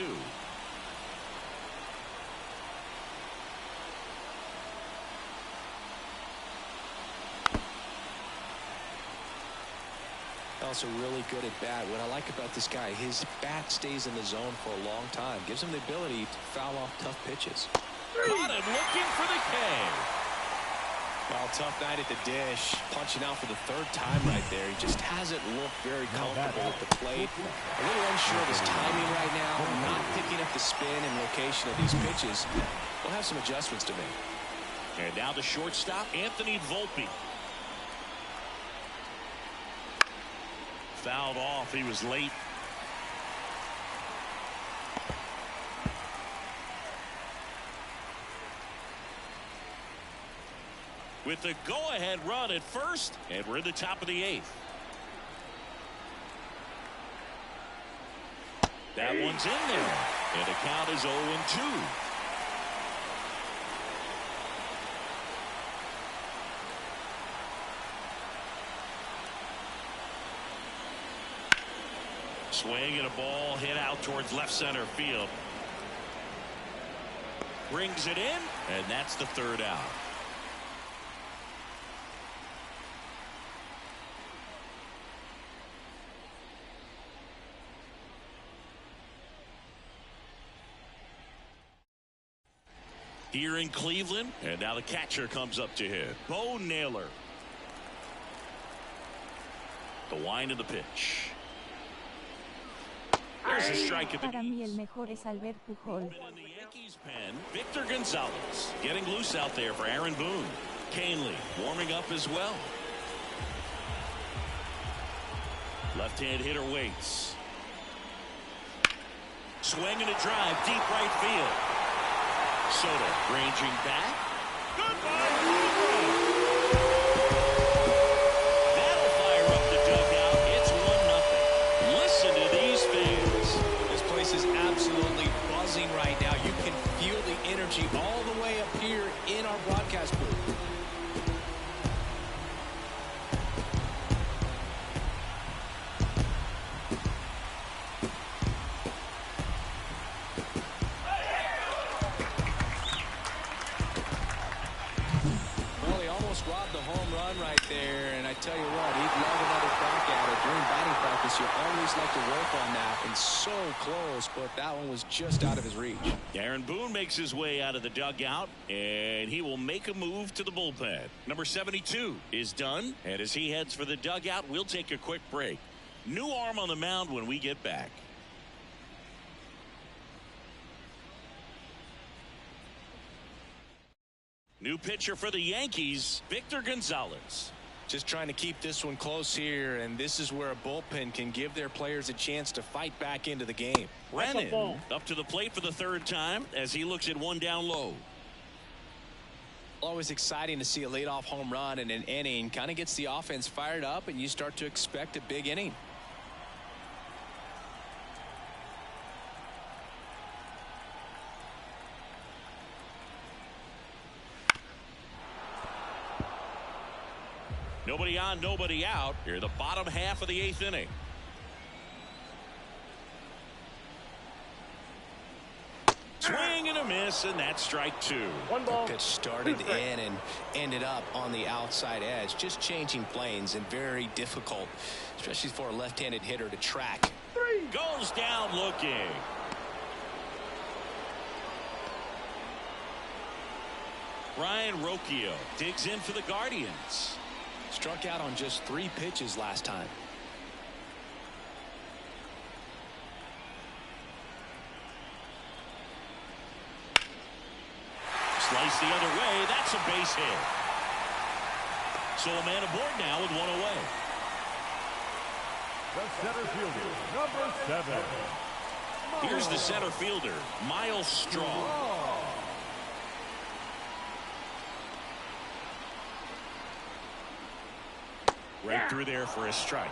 Also really good at bat. What I like about this guy, his bat stays in the zone for a long time. Gives him the ability to foul off tough pitches. Caught him looking for the K. Well, tough night at the dish. Punching out for the 3rd time right there. He just hasn't looked very comfortable at the plate. A little unsure of his timing right now. Not picking up the spin and location of these pitches. We'll have some adjustments to make. And now the shortstop, Anthony Volpe. Fouled off. He was late. With the go-ahead run at first, and we're in the top of the 8th. That one's in there, and the count is 0-2. Swing and a ball hit out towards left center field. Brings it in, and that's the 3rd out. Here in Cleveland, and now the catcher comes up to hit. Bo Naylor. The wind of the pitch. There's a strike at the Para mí el mejor es Albert Pujol. in the Yankees pen, Victor Gonzalez getting loose out there for Aaron Boone. Canely warming up as well. Left-hand hitter waits. Swing and a drive deep right field. Soto ranging back. Goodbye. That'll fire up the dugout. It's 1-0. Listen to these fans. This place is absolutely buzzing right now. You can feel the energy all the way up here in our broadcast booth. Robbed the home run right there, and I tell you what, he'd love another crack at it. During batting practice, you always like to work on that, and so close, but that one was just out of his reach. Aaron Boone makes his way out of the dugout, and he will make a move to the bullpen. Number 72 is done, and as he heads for the dugout, we'll take a quick break. New arm on the mound when we get back. New pitcher for the Yankees, Victor Gonzalez. Just trying to keep this one close here, and this is where a bullpen can give their players a chance to fight back into the game. Brennan up to the plate for the 3rd time as he looks at one down low. Always exciting to see a leadoff home run in an inning. Kind of gets the offense fired up, and you start to expect a big inning. Nobody on, nobody out. Here, the bottom half of the 8th inning. Swing and a miss, and that's strike 2. One ball. The pitch started in and ended up on the outside edge. Just changing planes and very difficult, especially for a left-handed hitter to track. 3. Goes down looking. Ryan Rocchio digs in for the Guardians. Struck out on just 3 pitches last time. Slice the other way. That's a base hit. So a man aboard now with 1 away. The center fielder, number 7. Here's the center fielder, Miles Strong. Right through there for a strike.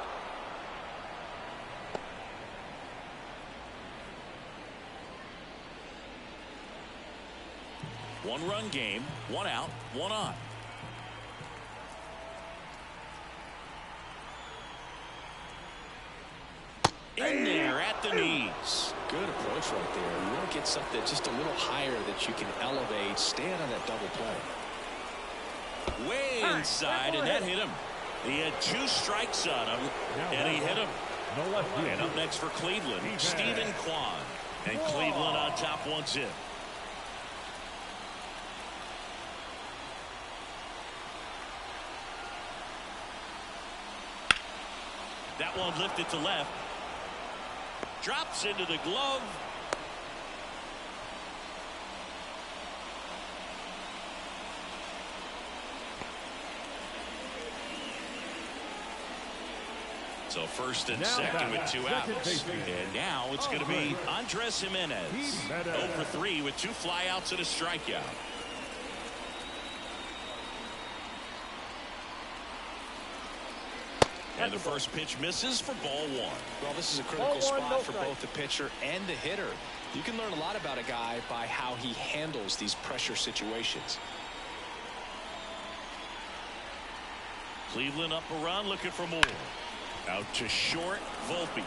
One-run game, 1 out, 1 on. In there at the knees. Good approach right there. You want to get something just a little higher that you can elevate. Stand on that double play. Way inside, and that hit him. He had 2 strikes on him, and he hit him. And up next for Cleveland, Stephen Kwan. And Cleveland on top once in. That one lifted to left. Drops into the glove. So first and second with 2 outs. And now it's going to be Andres Jimenez. 0 for 3 with 2 flyouts and a strikeout. And the first pitch misses for ball 1. Well, this is a critical spot for both the pitcher and the hitter. You can learn a lot about a guy by how he handles these pressure situations. Cleveland up a run, looking for more. Out to short, Volpe.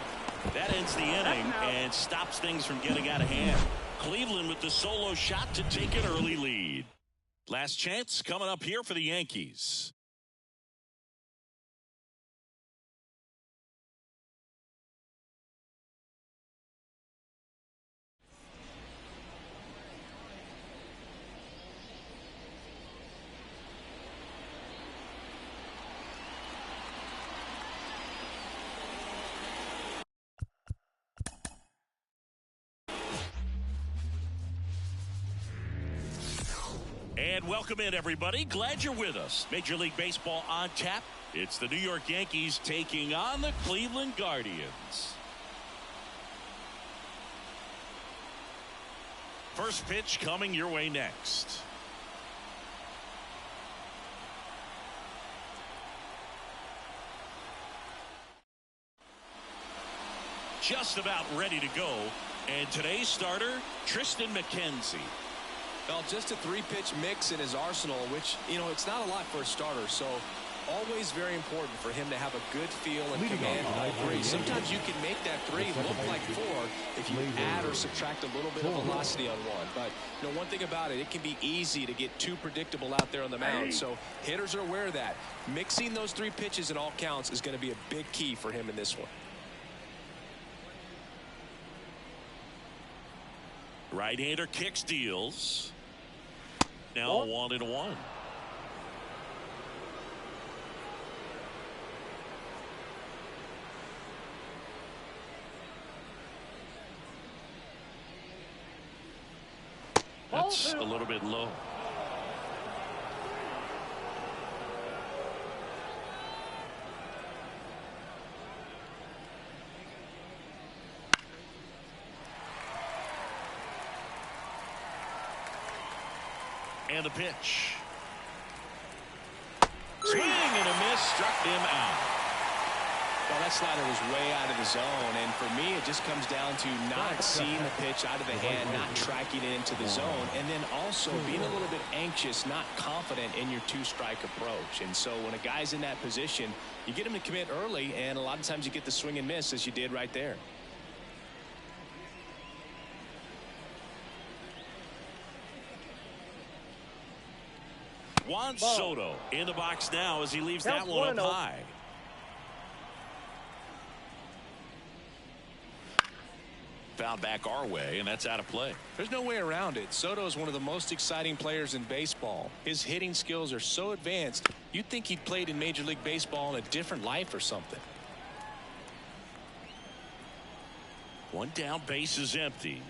That ends the inning and stops things from getting out of hand. Cleveland with the solo shot to take an early lead. Last chance coming up here for the Yankees. And welcome in, everybody. Glad you're with us. Major League Baseball on tap. It's the New York Yankees taking on the Cleveland Guardians. First pitch coming your way next. Just about ready to go. And today's starter, Tristan McKenzie. Well, just a 3-pitch mix in his arsenal, which, you know, it's not a lot for a starter. So always very important for him to have a good feel and command of all 3. Sometimes you can make that 3 look like 4 if you add or subtract a little bit of velocity on 1. But, you know, one thing about it, it can be easy to get too predictable out there on the mound. So hitters are aware of that. Mixing those 3 pitches in all counts is going to be a big key for him in this one. Right-hander kicks, deals. Now 1-1. That's a little bit low. And the pitch. Swing and a miss, struck him out. Well, Well, that slider was way out of the zone, and for me, it just comes down to not seeing the pitch out of the hand, not tracking it into the zone, and then also being a little bit anxious, not confident in your two-strike approach. And so when a guy's in that position, you get him to commit early, and a lot of times you get the swing and miss, as you did right there. Juan Soto in the box now as he leaves that one up high. Found back our way, and that's out of play. There's no way around it. Soto is one of the most exciting players in baseball. His hitting skills are so advanced, you'd think he'd played in Major League Baseball in a different life or something. One down, base is empty.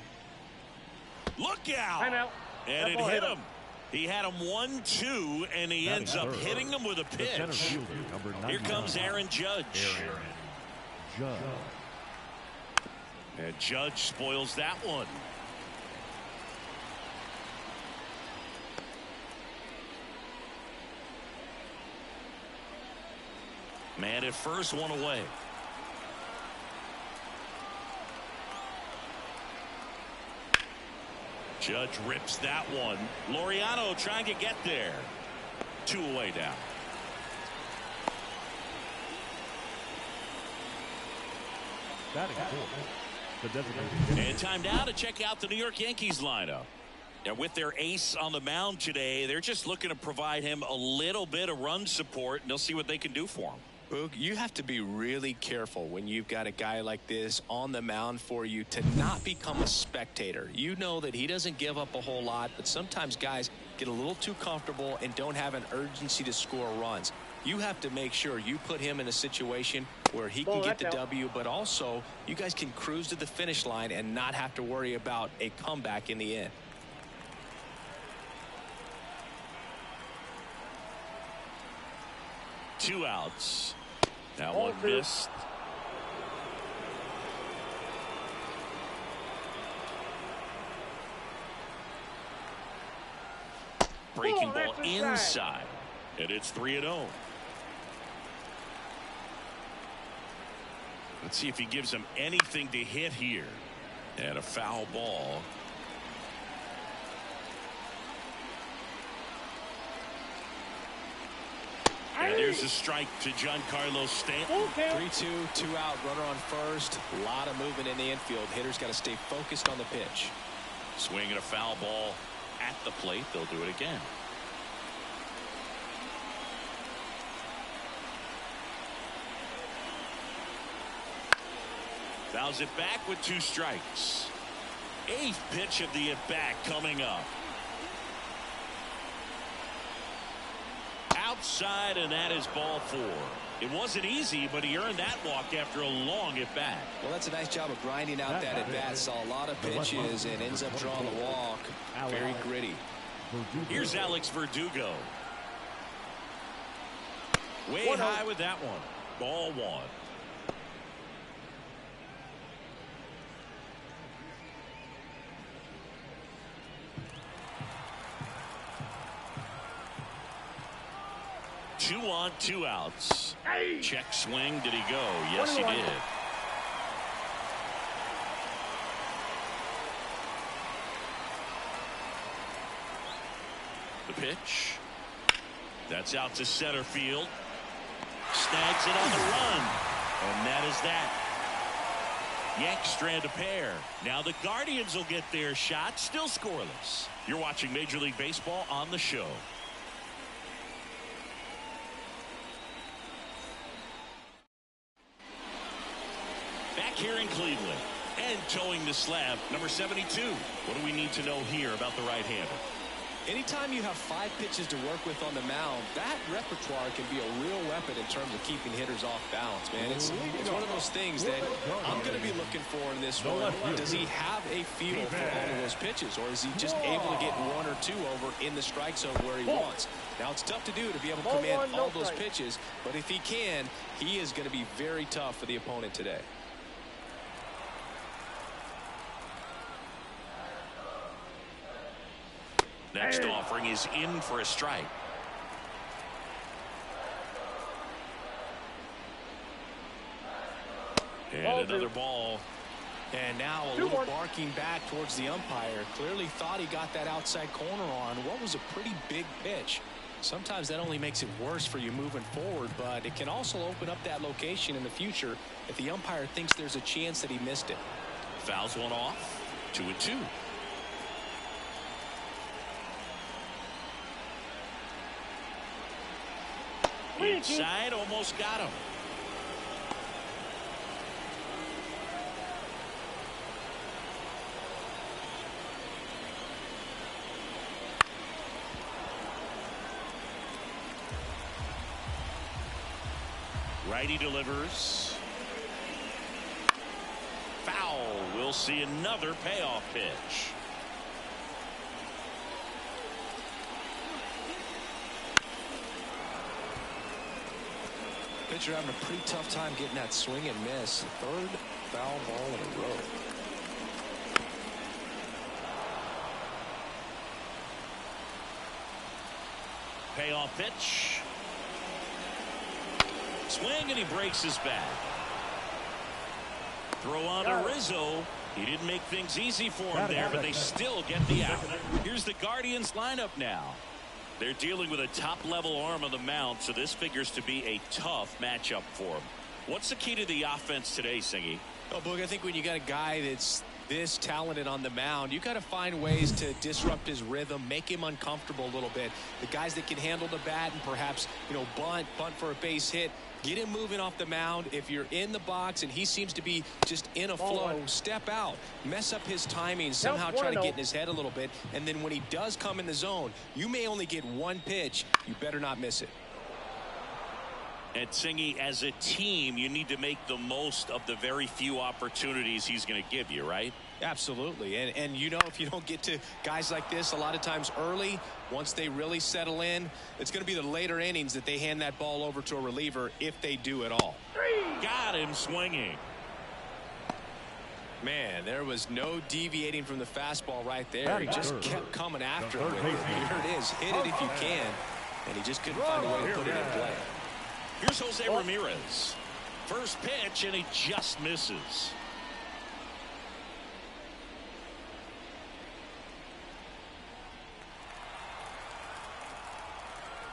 Look out! Timeout. And it hit him. He had him 1-2, and he ends up hitting him with a pitch. Here comes Aaron Judge. And Judge spoils that one. Man at first, one away. Judge rips that one. Laureano trying to get there. 2 away now. And time now to check out the New York Yankees lineup. Now, with their ace on the mound today, they're just looking to provide him a little bit of run support, and they'll see what they can do for him. Boog, you have to be really careful when you've got a guy like this on the mound for you to not become a spectator. You know that he doesn't give up a whole lot, but sometimes guys get a little too comfortable and don't have an urgency to score runs. You have to make sure you put him in a situation where he can get the W, but also you guys can cruise to the finish line and not have to worry about a comeback in the end. Two outs. That one missed. Breaking ball inside. And it's 3-0. Let's see if he gives him anything to hit here. And a foul ball. And there's a strike to Giancarlo Stanton. 3-2, 2 out, runner on first. A lot of movement in the infield. Hitters got to stay focused on the pitch. Swinging a foul ball at the plate. They'll do it again. Fouls it back with 2 strikes. 8th pitch of the at-bat coming up. Outside, and that is ball 4. It wasn't easy, but he earned that walk after a long at-bat. Well, that's a nice job of grinding out that at-bat. Saw a lot of pitches and ends up drawing the walk. Very gritty. Here's Alex Verdugo. Way high with that one. Ball 1. Two on, 2 outs. Check swing. Did he go? Yes, he did. The pitch. That's out to center field. Snags it on the run. And that is that. Yanks strand a pair. Now the Guardians will get their shot. Still scoreless. You're watching Major League Baseball on the show. Back here in Cleveland and towing the slab, number 72. What do we need to know here about the right-hander? Anytime you have 5 pitches to work with on the mound, that repertoire can be a real weapon in terms of keeping hitters off balance, man. It's one of those things that I'm going to be looking for in this one. Does he have a feel for all of those pitches, or is he just able to get 1 or 2 over in the strike zone where he wants? Now, it's tough to do to be able to command all those pitches, but if he can, he is going to be very tough for the opponent today. Next offering is in for a strike. And another ball. And now a little barking back towards the umpire. Clearly thought he got that outside corner on what was a pretty big pitch. Sometimes that only makes it worse for you moving forward, but it can also open up that location in the future if the umpire thinks there's a chance that he missed it. Fouls one off. 2-2. Inside, almost got him. Righty delivers. Foul. We'll see another payoff pitch. Pitcher having a pretty tough time getting that swing and miss. Third foul ball in a row. Payoff pitch. Swing, and he breaks his back. Throw on to Rizzo. He didn't make things easy for him there, but they still get the out. Here's the Guardians lineup now. They're dealing with a top-level arm on the mound, so this figures to be a tough matchup for him. What's the key to the offense today, Singy? Oh, Boog, I think when you got a guy that's this talented on the mound, you got to find ways to disrupt his rhythm, make him uncomfortable a little bit. The guys that can handle the bat and perhaps, bunt for a base hit, get him moving off the mound. If you're in the box and he seems to be just in a flow, step out, mess up his timing, somehow try to get in his head a little bit. And then when he does come in the zone, you may only get one pitch. You better not miss it. And Singy, as a team, you need to make the most of the very few opportunities he's going to give you, right? Absolutely. And if you don't get to guys like this a lot of times early, once they really settle in, it's going to be the later innings that they hand that ball over to a reliever if they do at all. Got him swinging. Man, there was no deviating from the fastball right there. He just kept coming after him. Here it is. Hit it if you can. And he just couldn't find a way to put it in play. Here's Jose Ramirez. First pitch, and he just misses.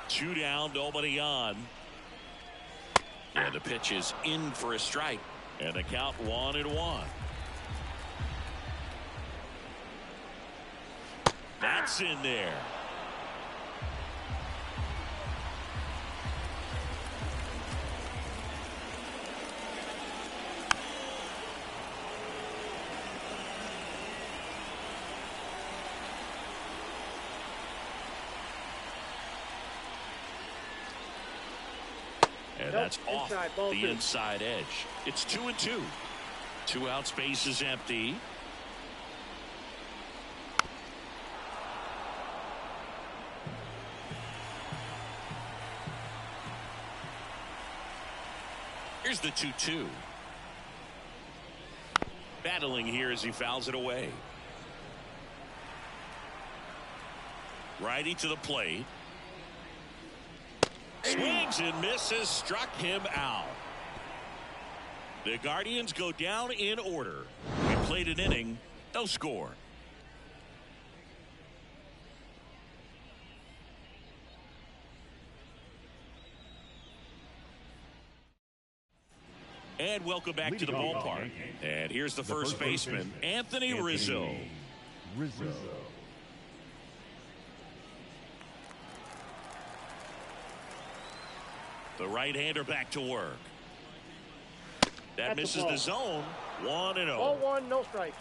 Two down, nobody on. And the pitch is in for a strike. And the count 1-1. That's in there. And that's off the inside edge. It's 2-2. 2 out, space is empty. Here's the 2-2. Battling here as he fouls it away. Righty to the plate. Swings and misses, struck him out. The Guardians go down in order. We played an inning, no score. And welcome back to the ballpark. And here's the first baseman, Anthony Rizzo. The right-hander back to work. That misses the zone. 1-0. Ball 1, no strike.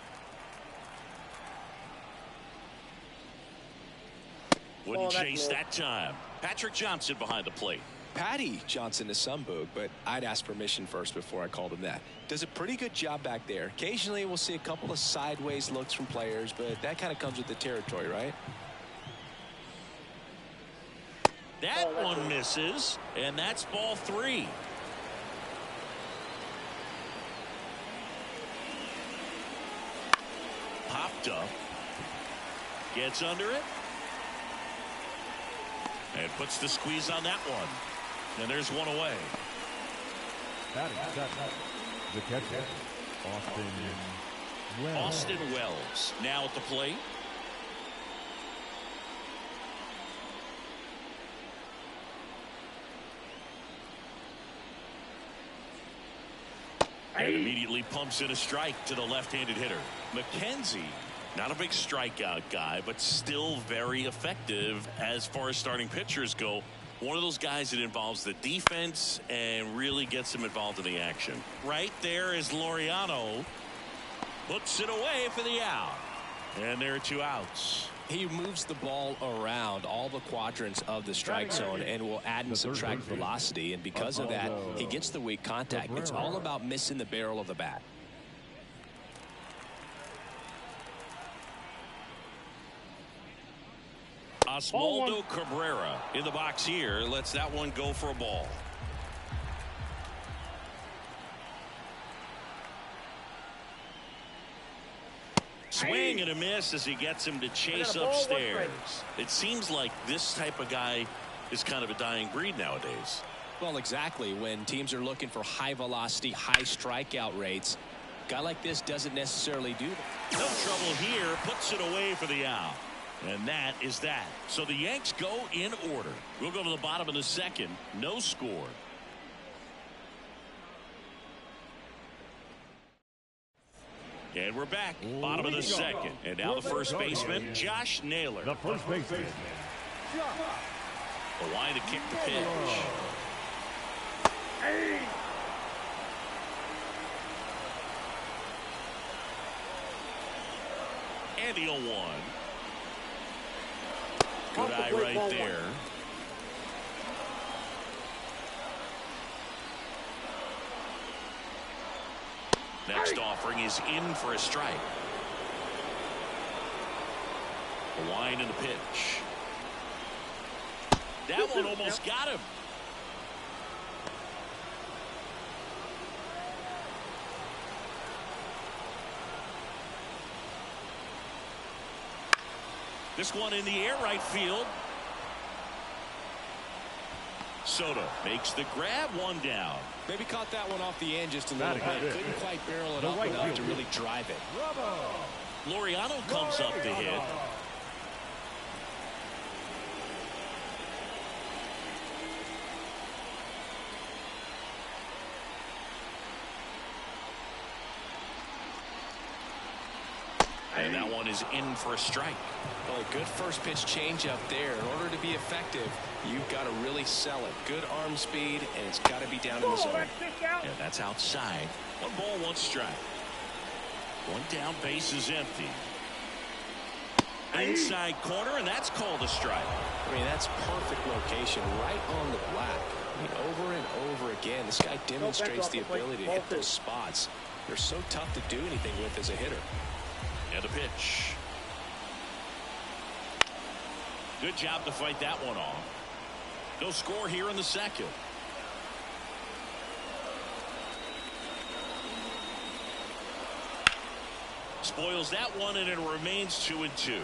Wouldn't chase that time. Patrick Johnson behind the plate. Patty Johnson to some, Boog, but I'd ask permission first before I called him that. Does a pretty good job back there. Occasionally we'll see a couple of sideways looks from players, but that kind of comes with the territory, right? That one misses, and that's ball 3. Popped up. Gets under it. And puts the squeeze on that one. And there's one away. The catcher, Austin Wells now at the plate. And immediately pumps in a strike to the left-handed hitter. McKenzie, not a big strikeout guy, but still very effective as far as starting pitchers go. One of those guys that involves the defense and really gets him involved in the action. Right there is Laureano. Puts it away for the out. And there are 2 outs. He moves the ball around all the quadrants of the strike zone and will add and subtract velocity. And because of that, he gets the weak contact. It's all about missing the barrel of the bat. Oswaldo Cabrera in the box here. Lets that one go for a ball. Swing and a miss as he gets him to chase upstairs. It seems like this type of guy is kind of a dying breed nowadays. Well, exactly. When teams are looking for high velocity, high strikeout rates, a guy like this doesn't necessarily do that. No trouble here. Puts it away for the out. And that is that. So the Yanks go in order. We'll go to the bottom of the second. No score. And we're back. Bottom of the second. And now the first baseman, Josh Naylor. The first baseman. The line to kick the pitch. And the 0-1. Good eye right there. Next offering is in for a strike. The line and the pitch. That one almost got him. This one in the air, right field. Soto makes the grab, one down. Maybe caught that one off the end just a little bit. Couldn't quite barrel it up enough to really drive it. Laureano comes up to hit. And that one is in for a strike. Oh, good first pitch change up there. In order to be effective, you've got to really sell it. Good arm speed, and it's got to be down in the zone. Yeah, that's outside. 1 ball, 1 strike. 1 down, base is empty. Inside corner, and that's called a strike. I mean, that's perfect location, right on the black. I mean, over and over again, this guy demonstrates the ability to hit those spots. They're so tough to do anything with as a hitter. And a pitch. Good job to fight that one off. No score here in the second. Spoils that one, and it remains 2-2.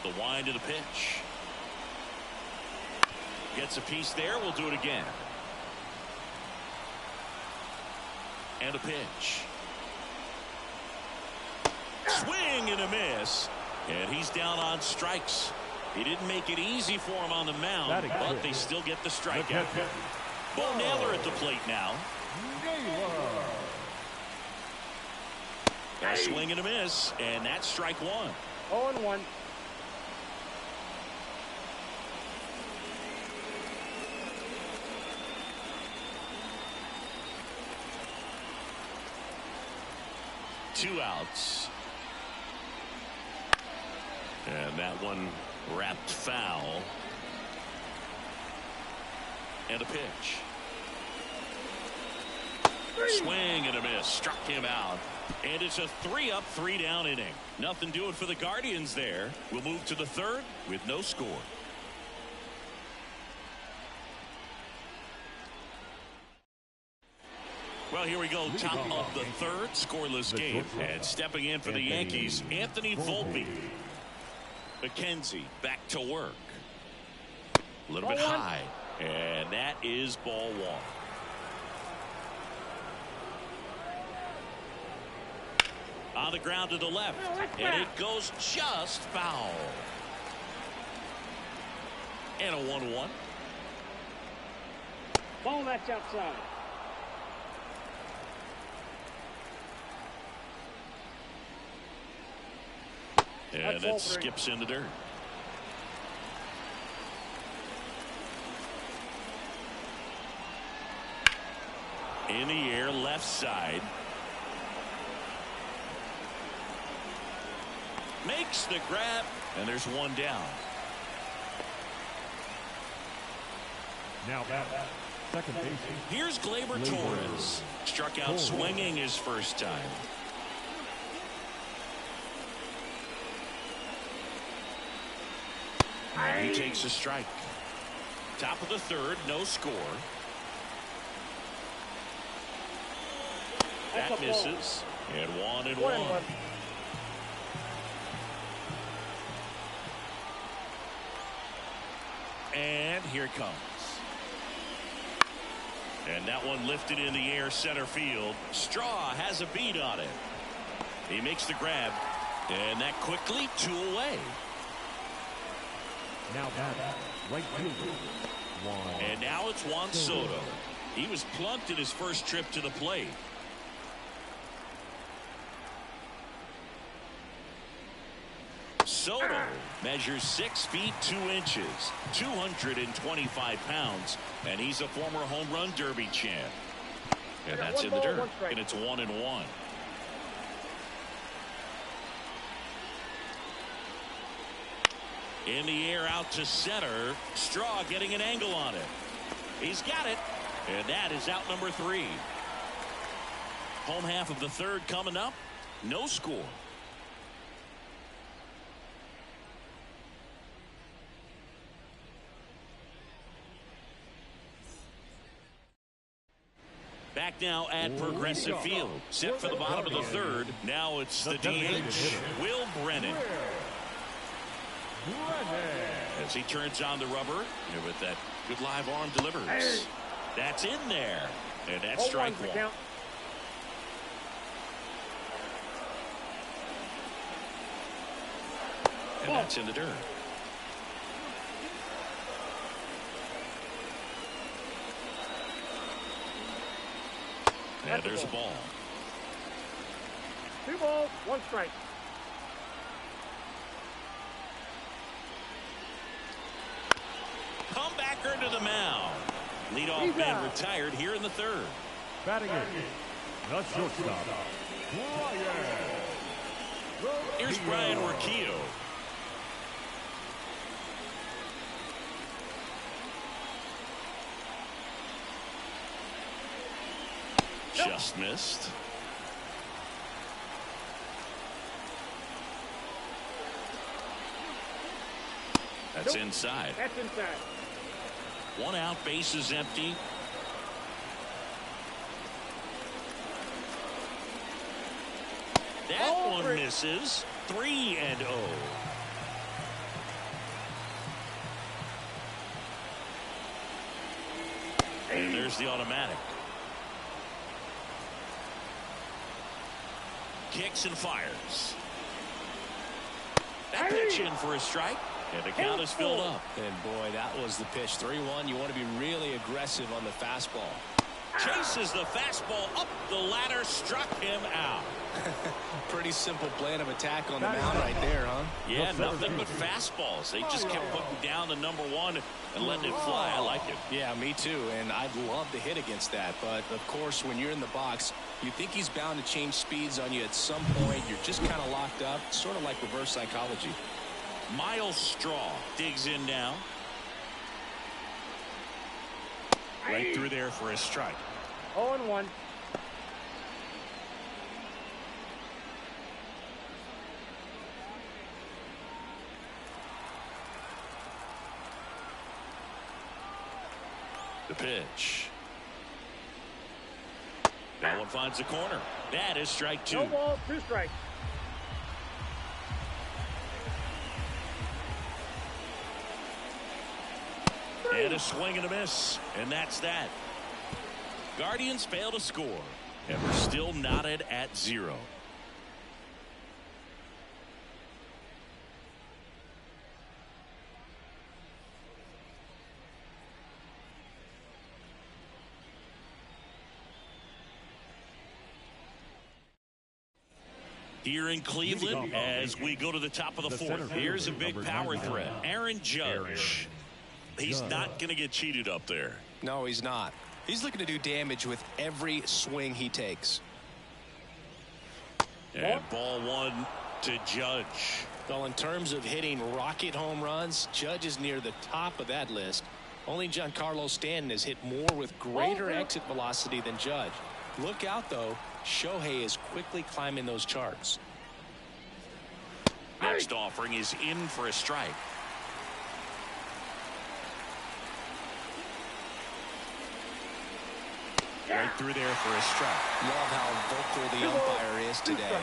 The wind of the pitch. Gets a piece there. We'll do it again. And a pitch. Swing and a miss. And he's down on strikes. He didn't make it easy for him on the mound, but they still get the strikeout. Bo Naylor at the plate now. A swing and a miss, and that's strike 1. 0-1. Two outs. And that one wrapped foul. And a pitch. Swing and a miss. Struck him out. And it's a 3-up, 3-down inning. Nothing doing for the Guardians there. We'll move to the third with no score. Well, here we go. Top of the third, scoreless game. And stepping in for the Yankees, Anthony Volpe. McKenzie back to work. A little bit high. And that is ball 1. On the ground to the left. And it goes just foul. And a 1-1. Ball that's outside. And that skips in the dirt. In the air, left side. Makes the grab, and there's one down. Now back, second base. Here's Gleyber Torres. Struck out swinging his first time. And he takes a strike. Top of the third, no score. That misses. And 1-1. And here it comes. And that one lifted in the air, center field. Straw has a beat on it. He makes the grab. And that quickly 2 away. Now back, right field. And now it's Juan Soto. He was plunked in his first trip to the plate. Soto measures 6 feet 2 inches, 225 pounds, and he's a former home run derby champ. And that's in the dirt, and it's 1-1. In the air out to center. Straw getting an angle on it. He's got it, and that is out number 3. Home half of the third coming up. No score. Back now at Progressive Field. Set for the bottom of the third. Now it's the DH, Will Brennan. As he turns on the rubber, with that good live arm delivers. That's in there. And that's strike 1. And that's in the dirt. And there's a ball. 2 balls, 1 strike. Comebacker to the mound. Leadoff man retired here in the third. Batting in, the shortstop, Here's Brian Urquijo. Just missed. That's inside. That's inside. 1 out, base is empty. That one misses. 3-0. And there's the automatic. Kicks and fires. That pitch in for a strike. And the count is filled up. And boy, that was the pitch. 3-1. You want to be really aggressive on the fastball. Chases the fastball up the ladder, struck him out. Pretty simple plan of attack on the mound right there, huh? Yeah, nothing but fastballs. They just kept putting down the number 1 and letting it fly. I like it. Yeah, me too. And I'd love to hit against that. But, of course, when you're in the box, you think he's bound to change speeds on you at some point. You're just kind of locked up, sort of like reverse psychology. Miles Straw digs in now. Right through there for a strike. 0-1. The pitch. That one finds the corner. That is strike 2. No ball, 2 strikes. And a swing and a miss. And that's that. Guardians fail to score. And we're still knotted at 0. here in Cleveland as we go to the top of the fourth. Here's a big power threat. Aaron Judge. He's not going to get cheated up there. No, he's not. He's looking to do damage with every swing he takes. And ball one to Judge. Well, in terms of hitting rocket home runs, Judge is near the top of that list. Only Giancarlo Stanton has hit more with greater exit velocity than Judge. Look out, though. Shohei is quickly climbing those charts. Next offering is in for a strike. Right through there for a strike. Love how vocal the umpire is today.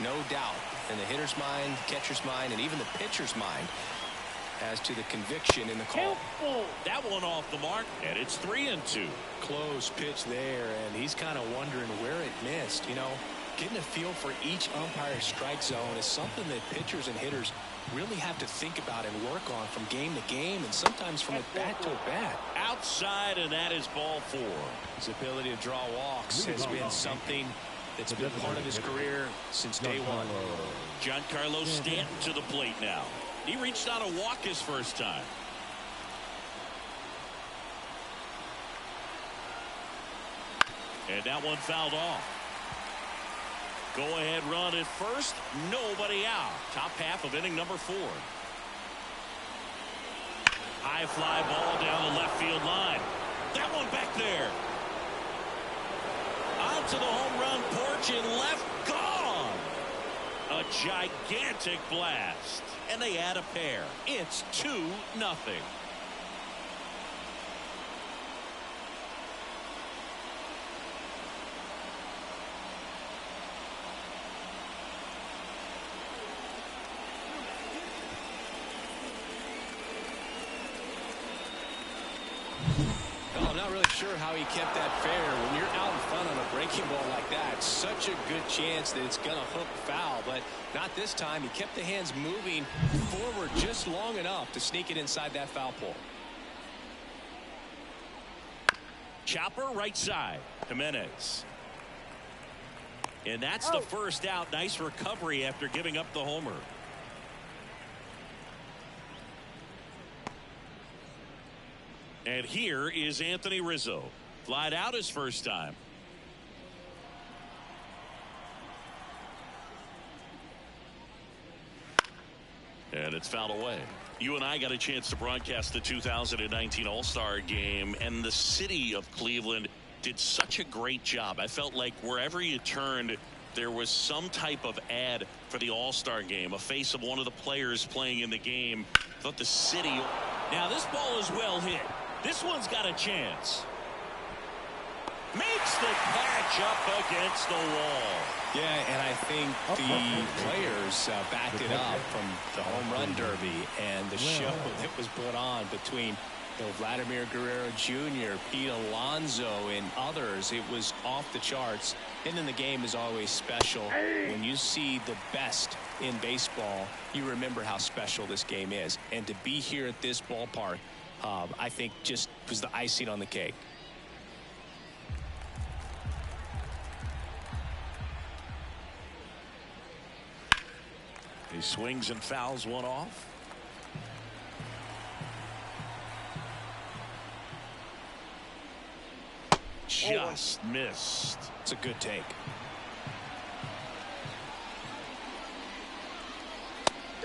No doubt in the hitter's mind, catcher's mind, and even the pitcher's mind as to the conviction in the call. That one off the mark, and it's 3-2. Close pitch there, and he's kind of wondering where it missed. You know, getting a feel for each umpire's strike zone is something that pitchers and hitters really have to think about and work on from game to game, and sometimes from at bat to at bat. Outside, and that is ball four. His ability to draw walks has been something that's been part of his career since day one. Giancarlo Stanton to the plate now. He reached out a walk his first time. And that one fouled off. Go ahead run at first. Nobody out. Top half of inning number 4. High fly ball down the left field line. That one back there. Onto the home run porch and left. Gone. A gigantic blast. And they add a pair. It's 2-0. Well, I'm not really sure how he kept that fair. When you're out in front on a breaking ball like that, such a good chance that it's going to hook foul, but not this time. He kept the hands moving forward just long enough to sneak it inside that foul pole. Chopper right side. Jimenez. And that's the first out. Nice recovery after giving up the homer. And here is Anthony Rizzo. Flied out his first time. And it's fouled away. You and I got a chance to broadcast the 2019 All-Star Game, and the city of Cleveland did such a great job. I felt like wherever you turned, there was some type of ad for the All-Star Game, a face of one of the players playing in the game. I thought the city... Now this ball is well hit. This one's got a chance. Makes the catch up against the wall. Yeah, and I think the players backed it up from the home run derby and the show that was put on between Vladimir Guerrero Jr., Pete Alonso, and others. It was off the charts. And then the game is always special. When you see the best in baseball, you remember how special this game is. And to be here at this ballpark, I think just was the icing on the cake. He swings and fouls one off. Just missed. It's a good take.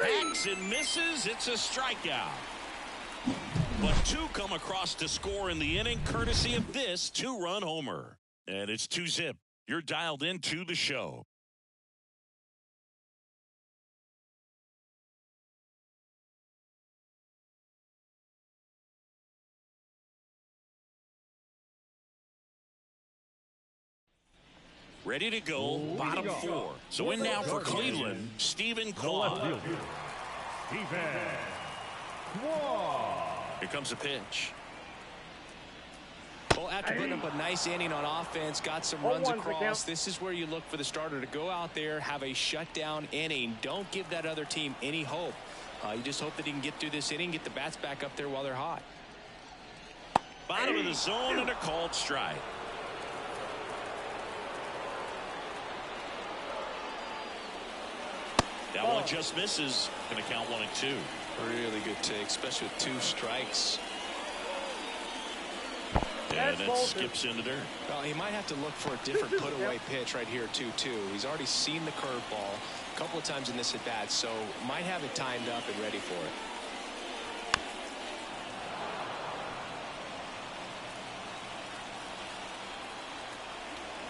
Hacks and misses. It's a strikeout. But 2 come across to score in the inning, courtesy of this 2-run homer. And it's 2-zip. You're dialed into the show. Ready to go, bottom 4. So in now for Cleveland, Stephen Claude. Here comes a pitch. Well, after putting up a nice inning on offense, got some runs across, this is where you look for the starter to go out there, have a shutdown inning. Don't give that other team any hope. You just hope that he can get through this inning, get the bats back up there while they're hot. Bottom of the zone and a called strike. That one just misses. Going to count 1-2. Really good take, especially with 2 strikes. And it skips into dirt. Well, he might have to look for a different put-away pitch right here, 2-2. He's already seen the curveball a couple of times in this at-bat, so might have it timed up and ready for it.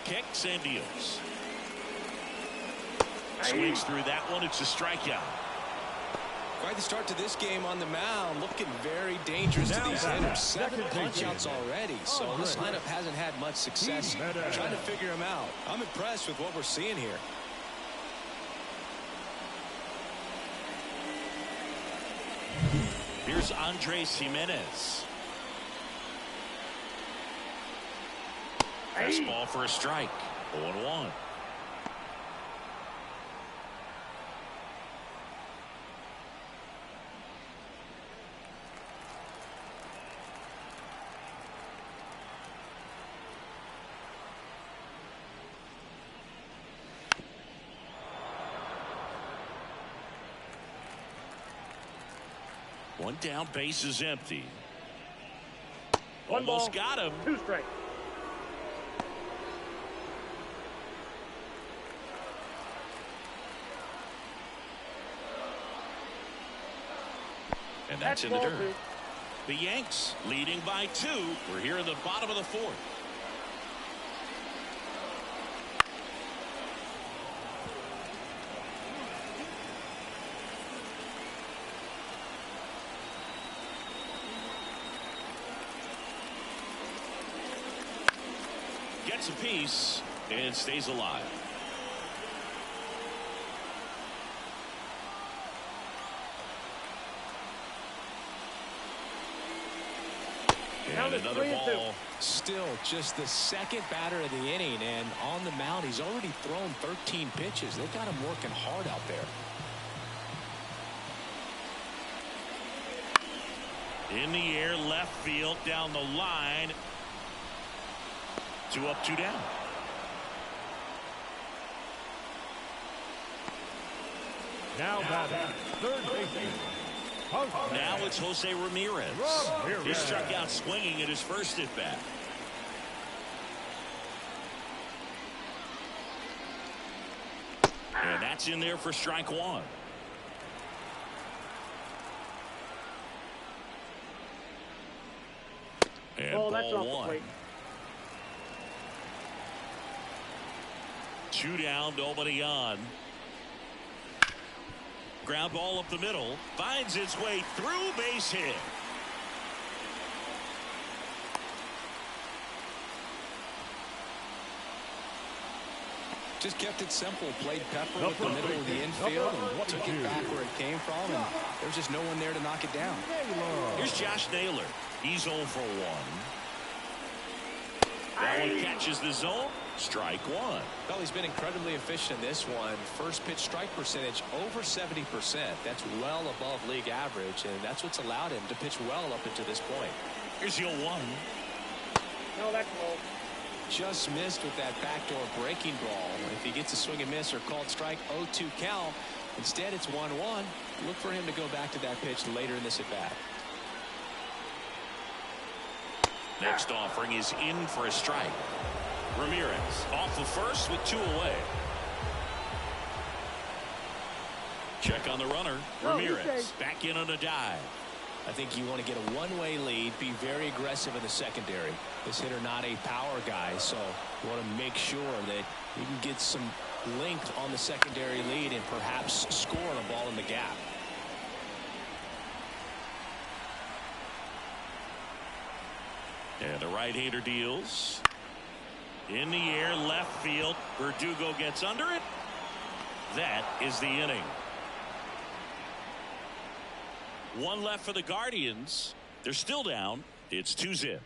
Kicks and deals. Swings through that one. It's a strikeout. Quite the start to this game on the mound. Looking very dangerous to these hitters. 7 punch-outs already. So this lineup hasn't had much success trying to figure him out. I'm impressed with what we're seeing here. Here's Andres Jimenez. Fastball for a strike. 0-1. One down, base is empty. Almost got him. 2 strikes. And that's in the dirt. The Yanks leading by 2. We're here in the bottom of the 4th. Gets a piece and stays alive. And another ball. Still just the 2nd batter of the inning, and on the mound he's already thrown 13 pitches. They've got him working hard out there. In the air, left field, down the line. 2 up, 2 down. Now batting, third baseman. Now it's Jose Ramirez. He struck out swinging at his first at bat. And that's in there for strike 1. And Oh, that's ball off the 1. plate. 2 down, nobody on. Ground ball up the middle, finds its way through, base hit. Just kept it simple. Played pepper with the middle of the infield and took it back where it came from, and there's just no one there to knock it down. Here's Josh Naylor. He's 0 for 1. That one catches the zone. Strike 1. Well, he's been incredibly efficient in this one. First pitch strike percentage over 70%. That's well above league average, and that's what's allowed him to pitch well up until this point. Here's the 0-1. No, that's low. Just missed with that backdoor breaking ball. If he gets a swing and miss or called strike, 0-2 count. Instead, it's 1-1. Look for him to go back to that pitch later in this at bat. Next offering is in for a strike. Ramirez off the first with 2 away. Check on the runner. Ramirez back in on a dive. I think you want to get a one-way lead, be very aggressive in the secondary. This hitter not a power guy, so you want to make sure that you can get some length on the secondary lead and perhaps score a ball in the gap. And the right-hander deals. In the air, left field. Verdugo gets under it. That is the inning. 1 left for the Guardians. They're still down. It's 2-0.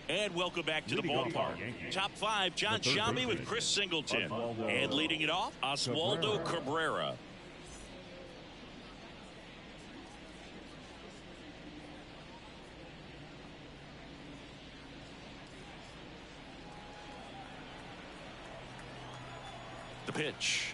And welcome back to the ballpark. Top 5, John Sciambi with Chris Singleton. And leading it off, Oswaldo Cabrera. pitch.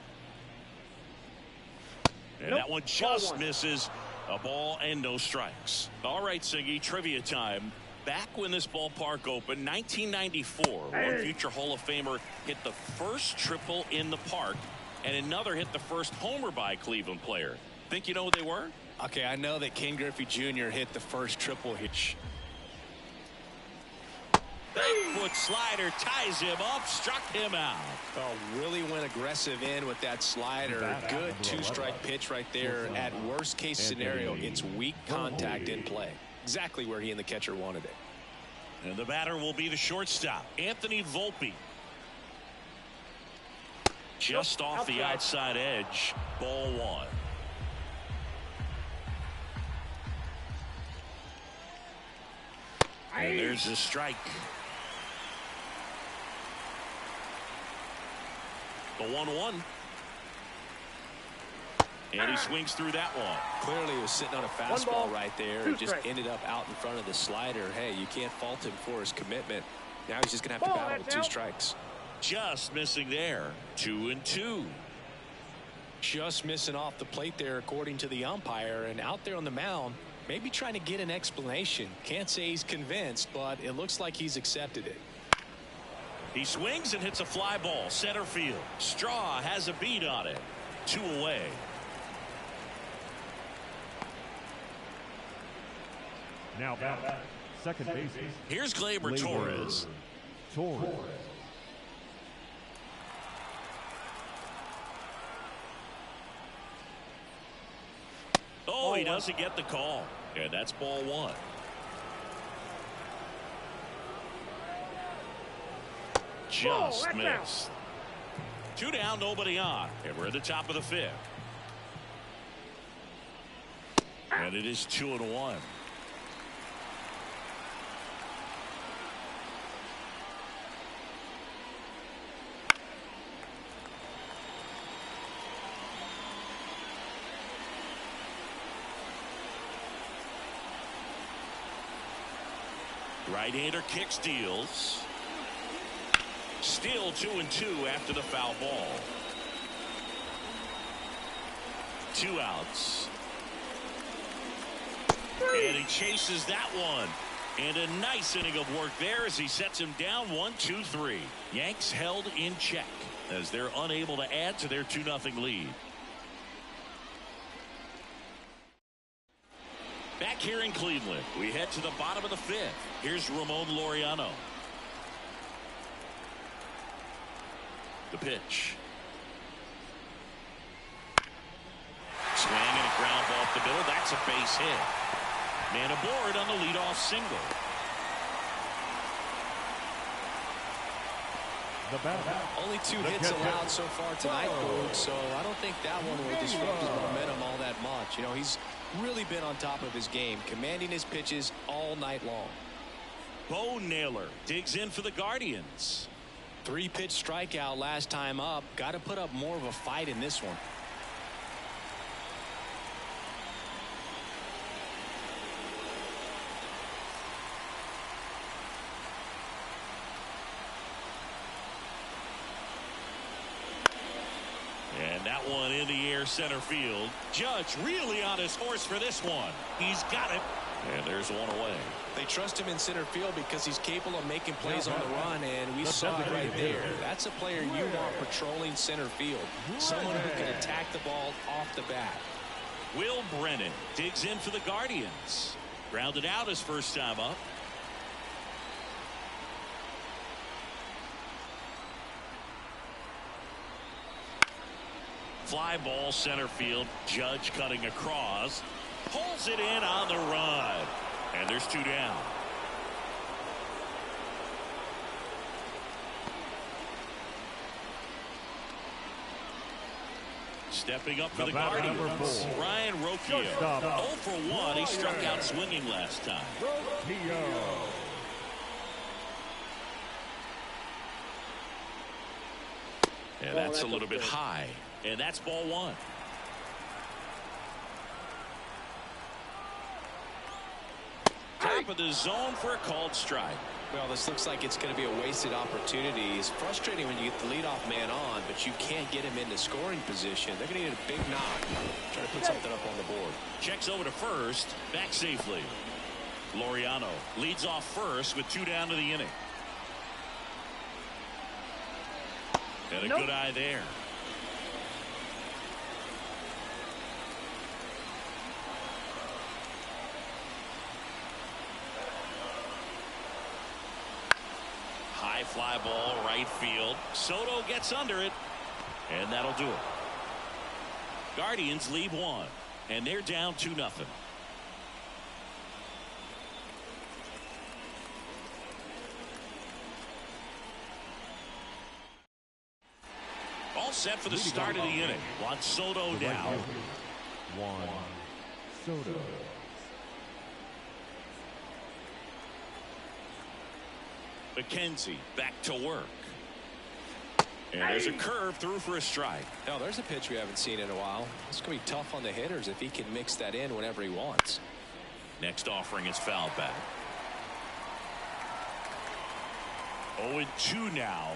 And that one just misses. A ball and no strikes. All right, Siggy, trivia time. Back when this ballpark opened, 1994, one future Hall of Famer hit the first triple in the park, and another hit the first homer by a Cleveland player. Think you know who they were? Okay, I know that Ken Griffey Jr. hit the first triple hitch. Big foot slider ties him up, struck him out. Oh, really went aggressive in with that slider. Good two-strike pitch right there. At worst case scenario, it's weak contact in play. Exactly where he and the catcher wanted it. And the batter will be the shortstop, Anthony Volpe. Just off the outside edge, ball one. And there's the strike. The 1-1. And he swings through that one. Clearly he was sitting on a fastball right there and just ended up out in front of the slider. Hey, you can't fault him for his commitment. Now he's just going to have to battle with 2 strikes. Just missing there. 2-2. Just missing off the plate there, according to the umpire. And out there on the mound, maybe trying to get an explanation. Can't say he's convinced, but it looks like he's accepted it. He swings and hits a fly ball center field. Straw has a beat on it. 2 away. Now back, second base. Here's Gleyber Torres. Oh, he doesn't get the call. And that's ball 1. Just missed. 2 down, nobody on. And we're at the top of the 5th. And it is 2-1. Right-hander kicks, deals. Still 2-2 after the foul ball. 2 outs. And he chases that one. And a nice inning of work there as he sets him down 1-2-3. Yanks held in check as they're unable to add to their 2-0 lead. Back here in Cleveland, we head to the bottom of the 5th. Here's Ramon Laureano. The pitch. Swing and a ground ball off the middle. That's a base hit. Man aboard on the leadoff single. Only 2 hits allowed so far tonight, Boog, so I don't think that one will disrupt his momentum all that much. You know, he's really been on top of his game, commanding his pitches all night long. Bo Naylor digs in for the Guardians. 3-pitch strikeout last time up. Got to put up more of a fight in this one. And that one in the air center field. Judge really on his horse for this one. He's got it. And there's one away. They trust him in center field because he's capable of making plays on the run, and we saw it right there. That's a player you want patrolling center field. Someone who can attack the ball off the bat. Will Brennan digs in for the Guardians. Grounded out his first time up. Fly ball center field. Judge cutting across. Pulls it in on the run. And there's 2 down. Stepping up for the Guardians, Ryan Rocchio. 0 for 1. He struck out swinging last time. And that's a little bit high. And that's ball 1. top of the zone for a called strike. Well, this looks like it's going to be a wasted opportunity. It's frustrating when you get the leadoff man on, but you can't get him into scoring position. They're going to need a big knock. Try to put something up on the board. Checks over to first, back safely. Laureano leads off first with 2 down to the inning. And a good eye there. High fly ball, right field. Soto gets under it, and that'll do it. Guardians lead 1, and they're down 2-0. All set for the start of the inning. Juan Soto down. Juan Soto. McKenzie back to work. And there's a curve through for a strike. Now, there's a pitch we haven't seen in a while. It's going to be tough on the hitters if he can mix that in whenever he wants. Next offering is foul back. 0-2 now.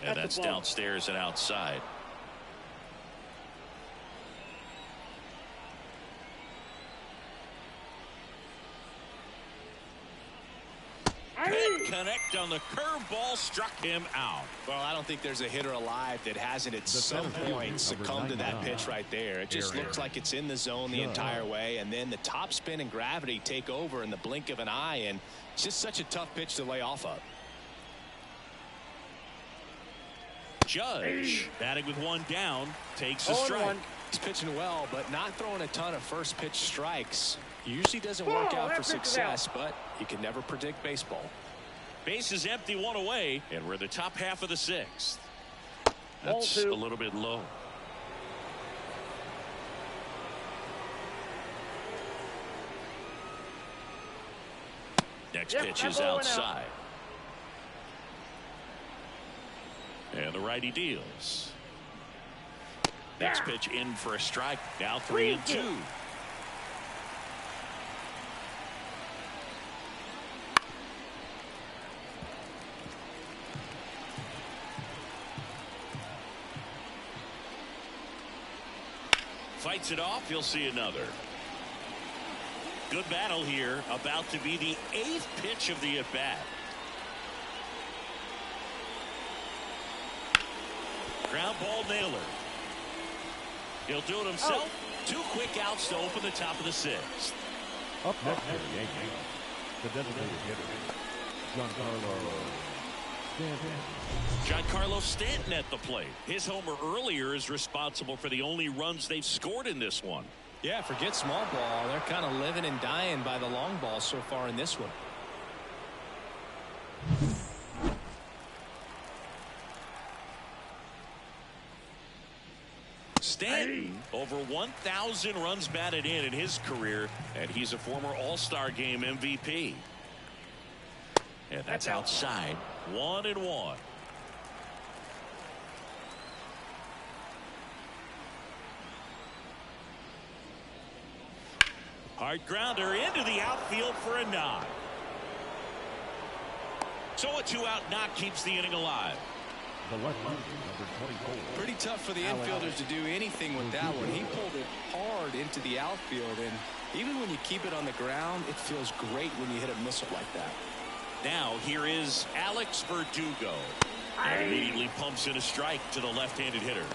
And that's downstairs and outside. Good connect on the curveball, struck him out. Well, I don't think there's a hitter alive that hasn't at some point succumbed to that pitch right there. It just looks like it's in the zone the entire way, and then the top spin and gravity take over in the blink of an eye, and it's just such a tough pitch to lay off of. Judge batting with 1 down takes a strike. He's pitching well, but not throwing a ton of first pitch strikes. Usually doesn't work out for success, but you can never predict baseball. Base is empty, 1 away, and we're in the top half of the 6th. That's a little bit low. Next pitch is outside. And the righty deals. Next pitch in for a strike. Now 3-2. Fights it off. You'll see another. Good battle here. About to be the 8th pitch of the at-bat. Ground ball nailer. He'll do it himself. 2 quick outs to open the top of the 6th. Up next for the Yankees, the designated hitter, Giancarlo Stanton at the plate. His homer earlier is responsible for the only runs they've scored in this one. Yeah, forget small ball. They're kind of living and dying by the long ball so far in this one. Stanton, over 1,000 runs batted in his career, and he's a former All-Star Game MVP. And that's outside. 1-1. Hard grounder into the outfield for a knock. So a 2-out knock keeps the inning alive. the left-hander, number 24. Pretty tough for the infielders to do anything with that one. He pulled it hard into the outfield, and even when you keep it on the ground, it feels great when you hit a missile like that. Now here is Alex Verdugo. And immediately pumps in a strike to the left-handed hitter.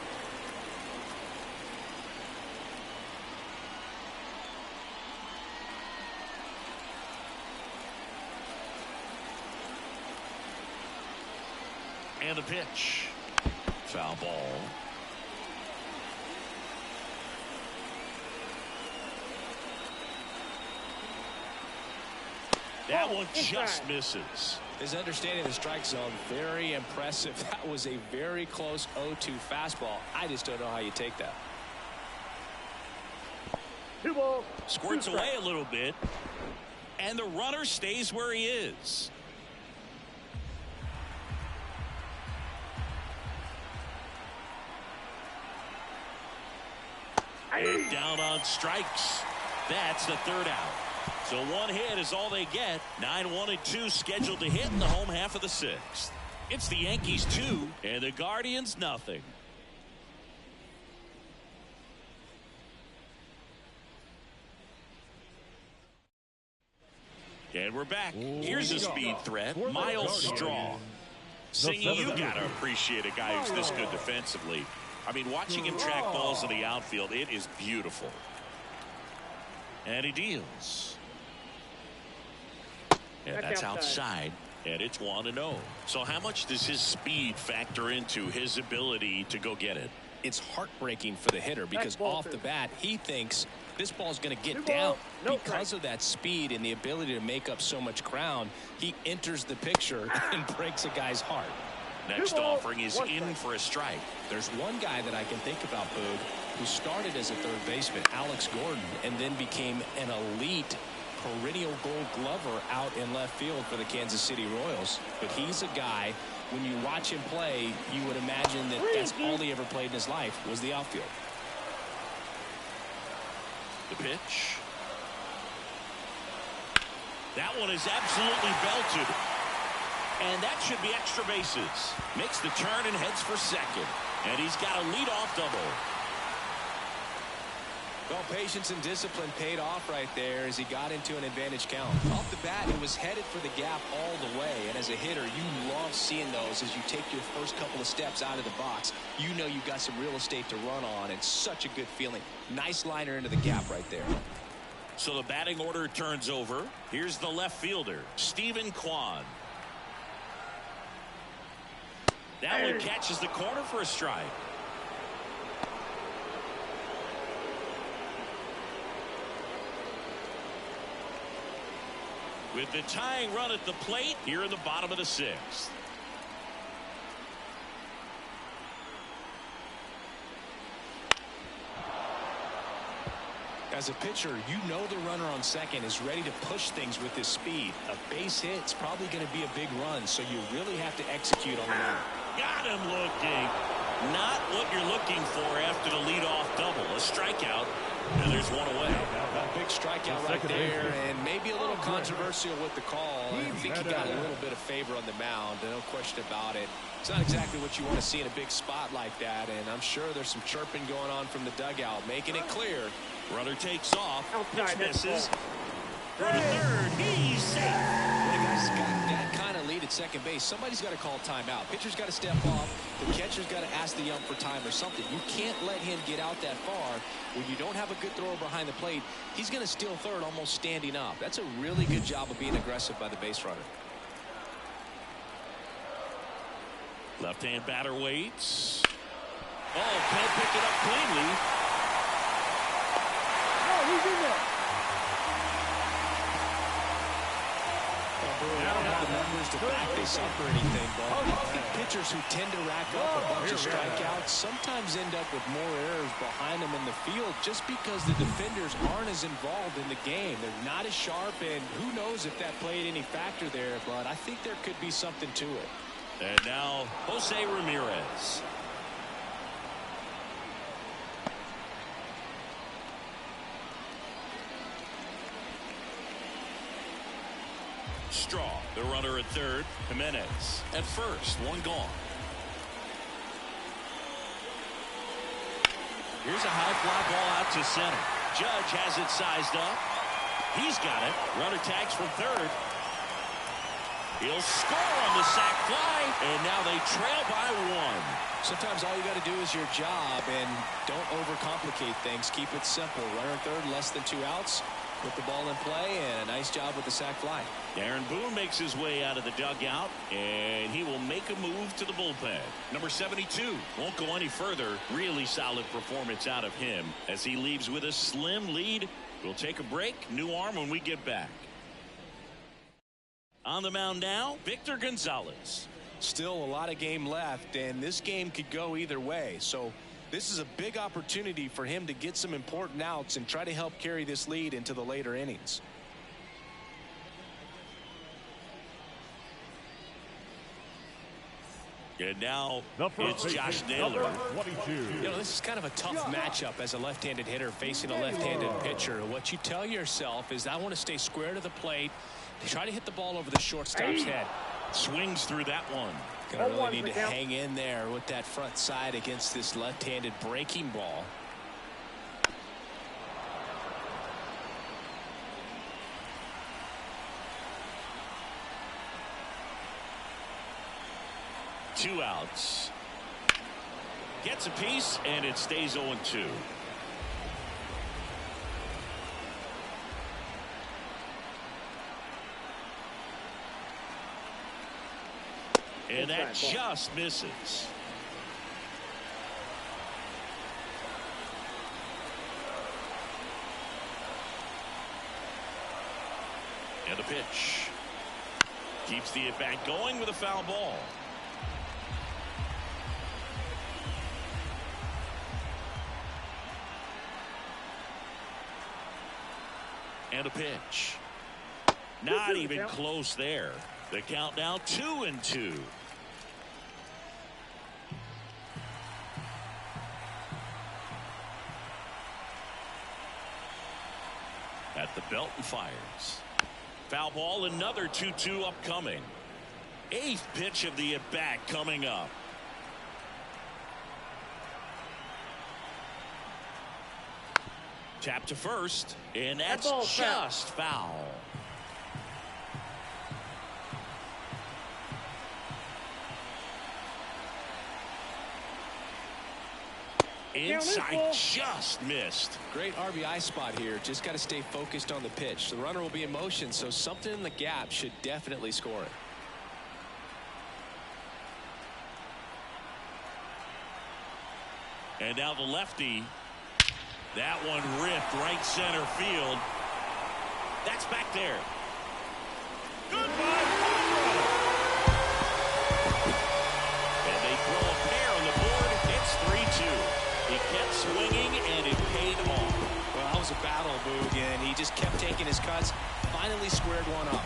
And the pitch. Foul ball. That one just misses. His understanding of the strike zone, very impressive. That was a very close 0-2 fastball. I just don't know how you take that. 2 balls. Squirts away a little bit. And the runner stays where he is. And down on strikes. That's the third out. So one hit is all they get. 9-1 and 2 scheduled to hit in the home half of the sixth. It's the Yankees 2 and the Guardians nothing. And we're back. Here's a speed threat, Miles Straw. Singing, you gotta appreciate a guy who's this good defensively. I mean, watching him track balls in the outfield, it is beautiful. And he deals. And that's outside. And it's 1-0. So how much does his speed factor into his ability to go get it? It's heartbreaking for the hitter because off the bat, he thinks this ball's going to get down. Because of that speed and the ability to make up so much ground, he enters the picture and breaks a guy's heart. Next offering is in for a strike. There's one guy that I can think about, Boog, who started as a third baseman, Alex Gordon, and then became an elite perennial Gold Glover out in left field for the Kansas City Royals. But he's a guy, when you watch him play, you would imagine that that's all he ever played in his life was the outfield. The pitch. That one is absolutely belted. And that should be extra bases. Makes the turn and heads for second. And he's got a leadoff double. Well, patience and discipline paid off right there as he got into an advantage count. Off the bat, he was headed for the gap all the way. And as a hitter, you love seeing those as you take your first couple of steps out of the box. You know you've got some real estate to run on, and such a good feeling. Nice liner into the gap right there. So the batting order turns over. Here's the left fielder, Stephen Kwan. That one catches the corner for a strike. With the tying run at the plate here in the bottom of the sixth. As a pitcher, you know the runner on second is ready to push things with his speed. A base hit's probably going to be a big run, so you really have to execute on the run. Got him looking. Not what you're looking for after the leadoff double. A strikeout, and there's one away. A big strikeout right there, and maybe a little controversial with the call. I think he got a little bit of favor on the mound, no question about it. It's not exactly what you want to see in a big spot like that, and I'm sure there's some chirping going on from the dugout, making it clear. Runner takes off. Pitch misses. Throw to third. He's safe. When a guy's got that kind of lead at second base, somebody's got to call timeout. Pitcher's got to step off. The catcher's got to ask the ump for time or something. You can't let him get out that far. When you don't have a good thrower behind the plate, he's going to steal third almost standing up. That's a really good job of being aggressive by the base runner. Left-hand batter waits. Oh, can't pick it up cleanly. He's in there. I don't have the numbers to back this up or anything, but I think pitchers who tend to rack up a bunch of strikeouts sometimes end up with more errors behind them in the field just because the defenders aren't as involved in the game. They're not as sharp, and who knows if that played any factor there, but I think there could be something to it. And now Jose Ramirez. Straw, the runner at third. Jimenez at first, one gone. Here's a high fly ball out to center. Judge has it sized up. He's got it. Runner tags from third. He'll score on the sac fly, and now they trail by one. Sometimes all you got to do is your job, and don't overcomplicate things. Keep it simple. Runner at third, less than 2 outs. Put the ball in play, and a nice job with the sac fly. Aaron Boone makes his way out of the dugout, and he will make a move to the bullpen. Number 72 won't go any further. Really solid performance out of him as he leaves with a slim lead. We'll take a break. New arm when we get back. On the mound now, Victor Gonzalez. Still a lot of game left, and this game could go either way. So this is a big opportunity for him to get some important outs and try to help carry this lead into the later innings. And now The first it's Josh baseman, Naylor. number 22. You know, this is kind of a tough matchup as a left-handed hitter facing a left-handed pitcher. What you tell yourself is, I want to stay square to the plate, try to hit the ball over the shortstop's head. Swings through that one. Gonna really need to hang in there with that front side against this left-handed breaking ball. Two outs. Gets a piece, and it stays 0-2. And that just misses. And a pitch. Keeps the at-bat going with a foul ball. And a pitch. Not even close there. The count now 2-2. At the belt and fires. Foul ball, another 2-2 upcoming. Eighth pitch of the at-bat coming up. Tap to first, and that's just foul. Inside, just missed. Great RBI spot here. Just got to stay focused on the pitch. The runner will be in motion, so something in the gap should definitely score it. And now the lefty. That one ripped right center field. That's back there. Goodbye. And they throw a pair on the board. It's 3-2. He kept swinging, and it paid off. Well, that was a battle, Boog, and he just kept taking his cuts. Finally squared one up.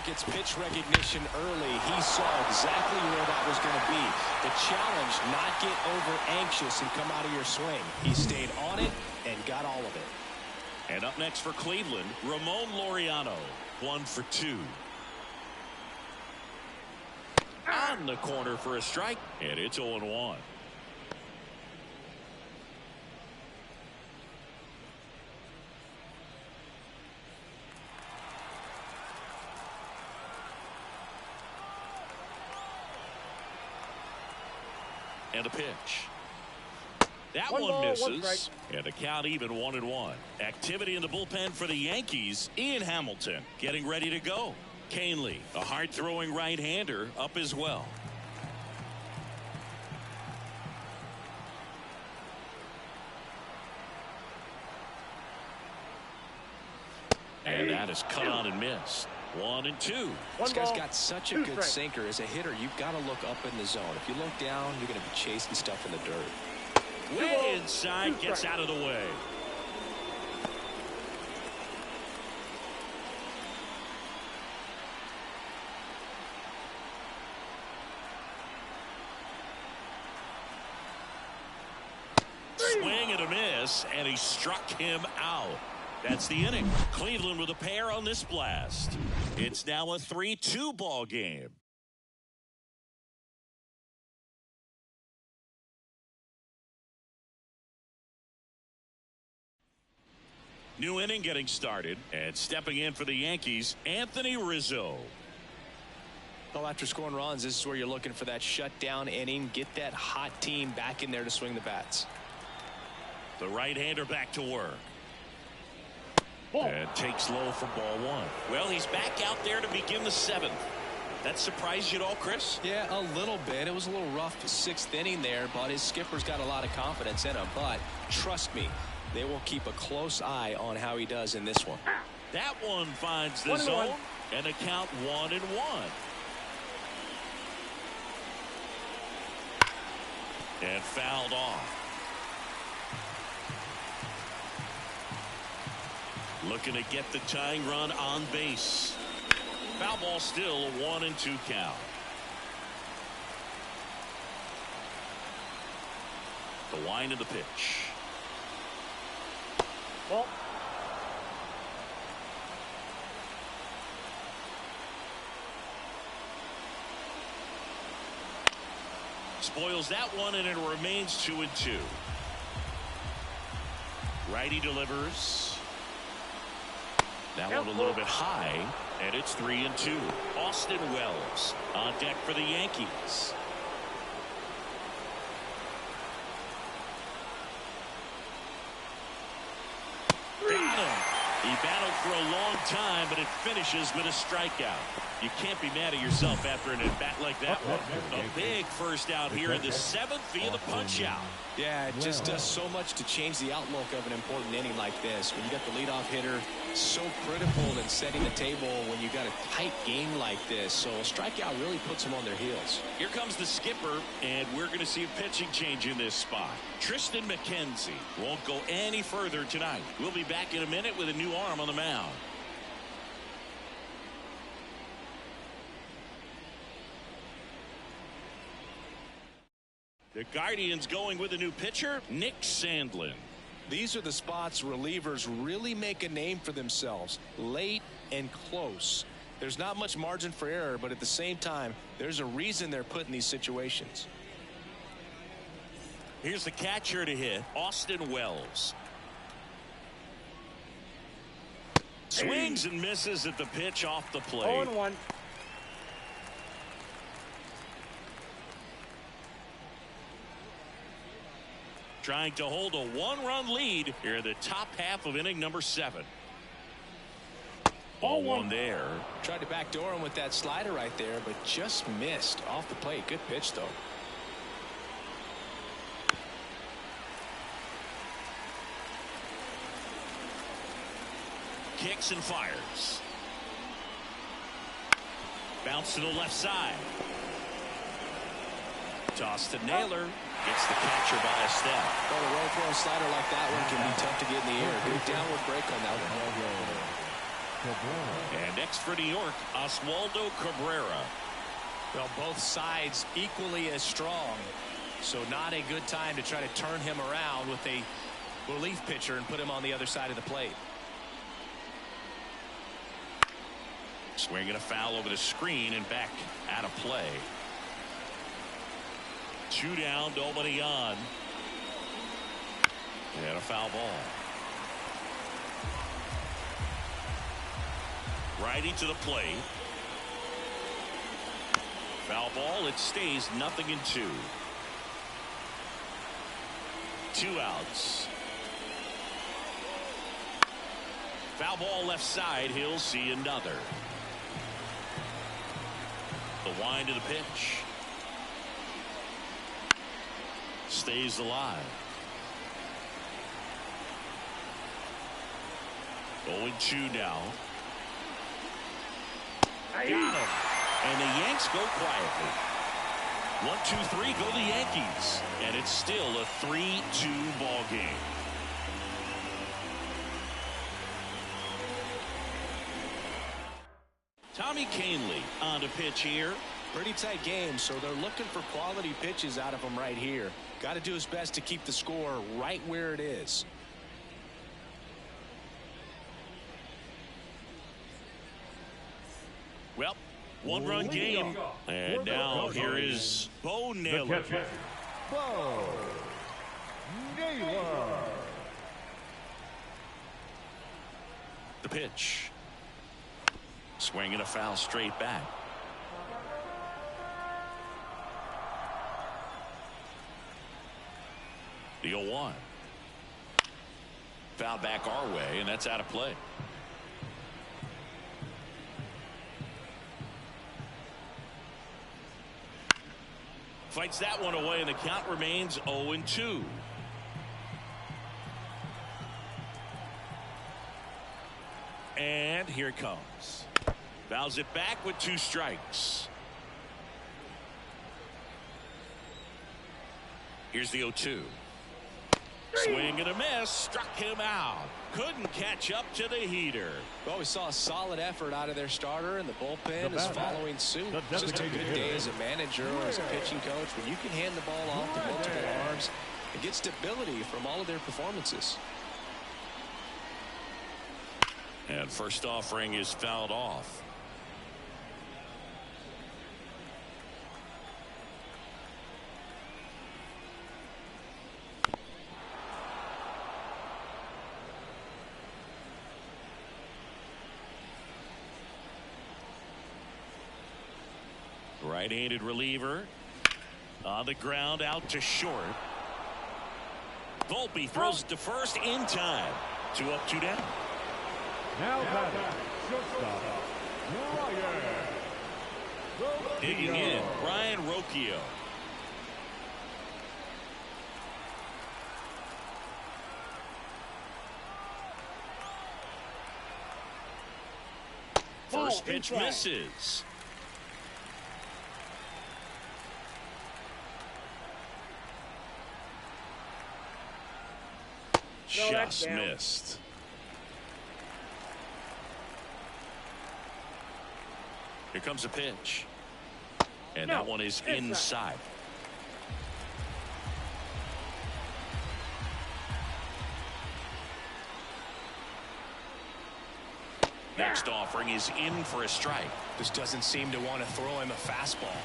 Gets pitch recognition early. He saw exactly where that was going to be. The challenge, not get over anxious and come out of your swing. He stayed on it and got all of it. And up next for Cleveland, Ramon Laureano, 1 for 2. On the corner for a strike, and it's 0-1. And a pitch. That one misses. And a count even 1-1. Activity in the bullpen for the Yankees. Ian Hamilton getting ready to go. Canely, a hard-throwing right-hander, up as well. And that is cut on and missed. 1-2. This guy's got such a good sinker. As a hitter, you've got to look up in the zone. If you look down, you're going to be chasing stuff in the dirt. Way inside, gets out of the way. Swing and a miss, and he struck him out. That's the inning. Cleveland with a pair on this blast. It's now a 3-2 ball game. New inning getting started, and stepping in for the Yankees, Anthony Rizzo. Well, after scoring runs, this is where you're looking for that shutdown inning. Get that hot team back in there to swing the bats. The right-hander back to work. And takes low for ball one. Well, he's back out there to begin the 7th. That surprised you at all, Chris? Yeah, a little bit. It was a little rough 6th inning there, but his skipper's got a lot of confidence in him. But trust me, they will keep a close eye on how he does in this one. That one finds the zone, and a count 1-1. And fouled off. Looking to get the tying run on base. Foul ball, still a 1-2 count. The wind of the pitch. Well. Spoils that one, and it remains 2-2. Righty delivers. That one a little bit high, and it's 3-2. Austin Wells on deck for the Yankees. Got him. He battled for a long time, but it finishes with a strikeout. You can't be mad at yourself after an at-bat like that one. A big first out here in the 7th via the punch-out. Yeah, it just does so much to change the outlook of an important inning like this. When you got the leadoff hitter, so critical in setting the table when you got a tight game like this. So a strikeout really puts them on their heels. Here comes the skipper, and we're going to see a pitching change in this spot. Tristan McKenzie won't go any further tonight. We'll be back in a minute with a new arm on the mound. The Guardians going with a new pitcher, Nick Sandlin. These are the spots relievers really make a name for themselves. Late and close. There's not much margin for error, but at the same time, there's a reason they're put in these situations. Here's the catcher to hit, Austin Wells. Swings and misses at the pitch off the plate. 0-1. Trying to hold a 1-run lead here in the top half of inning number 7. Ball 1 there. Tried to backdoor him with that slider right there, but just missed off the plate. Good pitch, though. Kicks and fires. Bounce to the left side. Toss to Naylor. Gets the catcher by a step. Well, a roll throw slider like that one can be tough to get in the air. Good downward break on that one. And next for New York, Oswaldo Cabrera. Well, both sides equally as strong. So not a good time to try to turn him around with a relief pitcher and put him on the other side of the plate. Swinging a foul over the screen and back out of play. 2 down, nobody on. And a foul ball. Righty to the plate. Foul ball. It stays 0-2. 2 outs. Foul ball left side. He'll see another. The wind of the pitch. Stays alive. 0-2 now. Got him. And the Yanks go quietly. 1-2-3 go the Yankees. And it's still a 3-2 ball game. Tommy Kahnle on to pitch here. Pretty tight game, so they're looking for quality pitches out of him right here. Got to do his best to keep the score right where it is. Well, 1-run game. And now here is Bo Naylor. Bo Naylor. The pitch. Swinging a foul straight back. The 0-1. Foul back our way, and that's out of play. Fights that one away, and the count remains 0-2. And here it comes. Fouls it back with 2 strikes. Here's the 0-2. Swing and a miss. Struck him out. Couldn't catch up to the heater. Well, we saw a solid effort out of their starter, and the bullpen is following suit. It's just a good day as a manager or as a pitching coach when you can hand the ball off to multiple arms and get stability from all of their performances. And first offering is fouled off. Right-handed reliever on the ground out to short. Volpe throws it to first in time. 2 up, 2 down. Now batting, shortstop, Ryan. Digging in, Ryan Rocchio. First pitch misses. Just missed. Here comes a pitch. And that one is inside. Next offering is in for a strike. Just doesn't seem to want to throw him a fastball.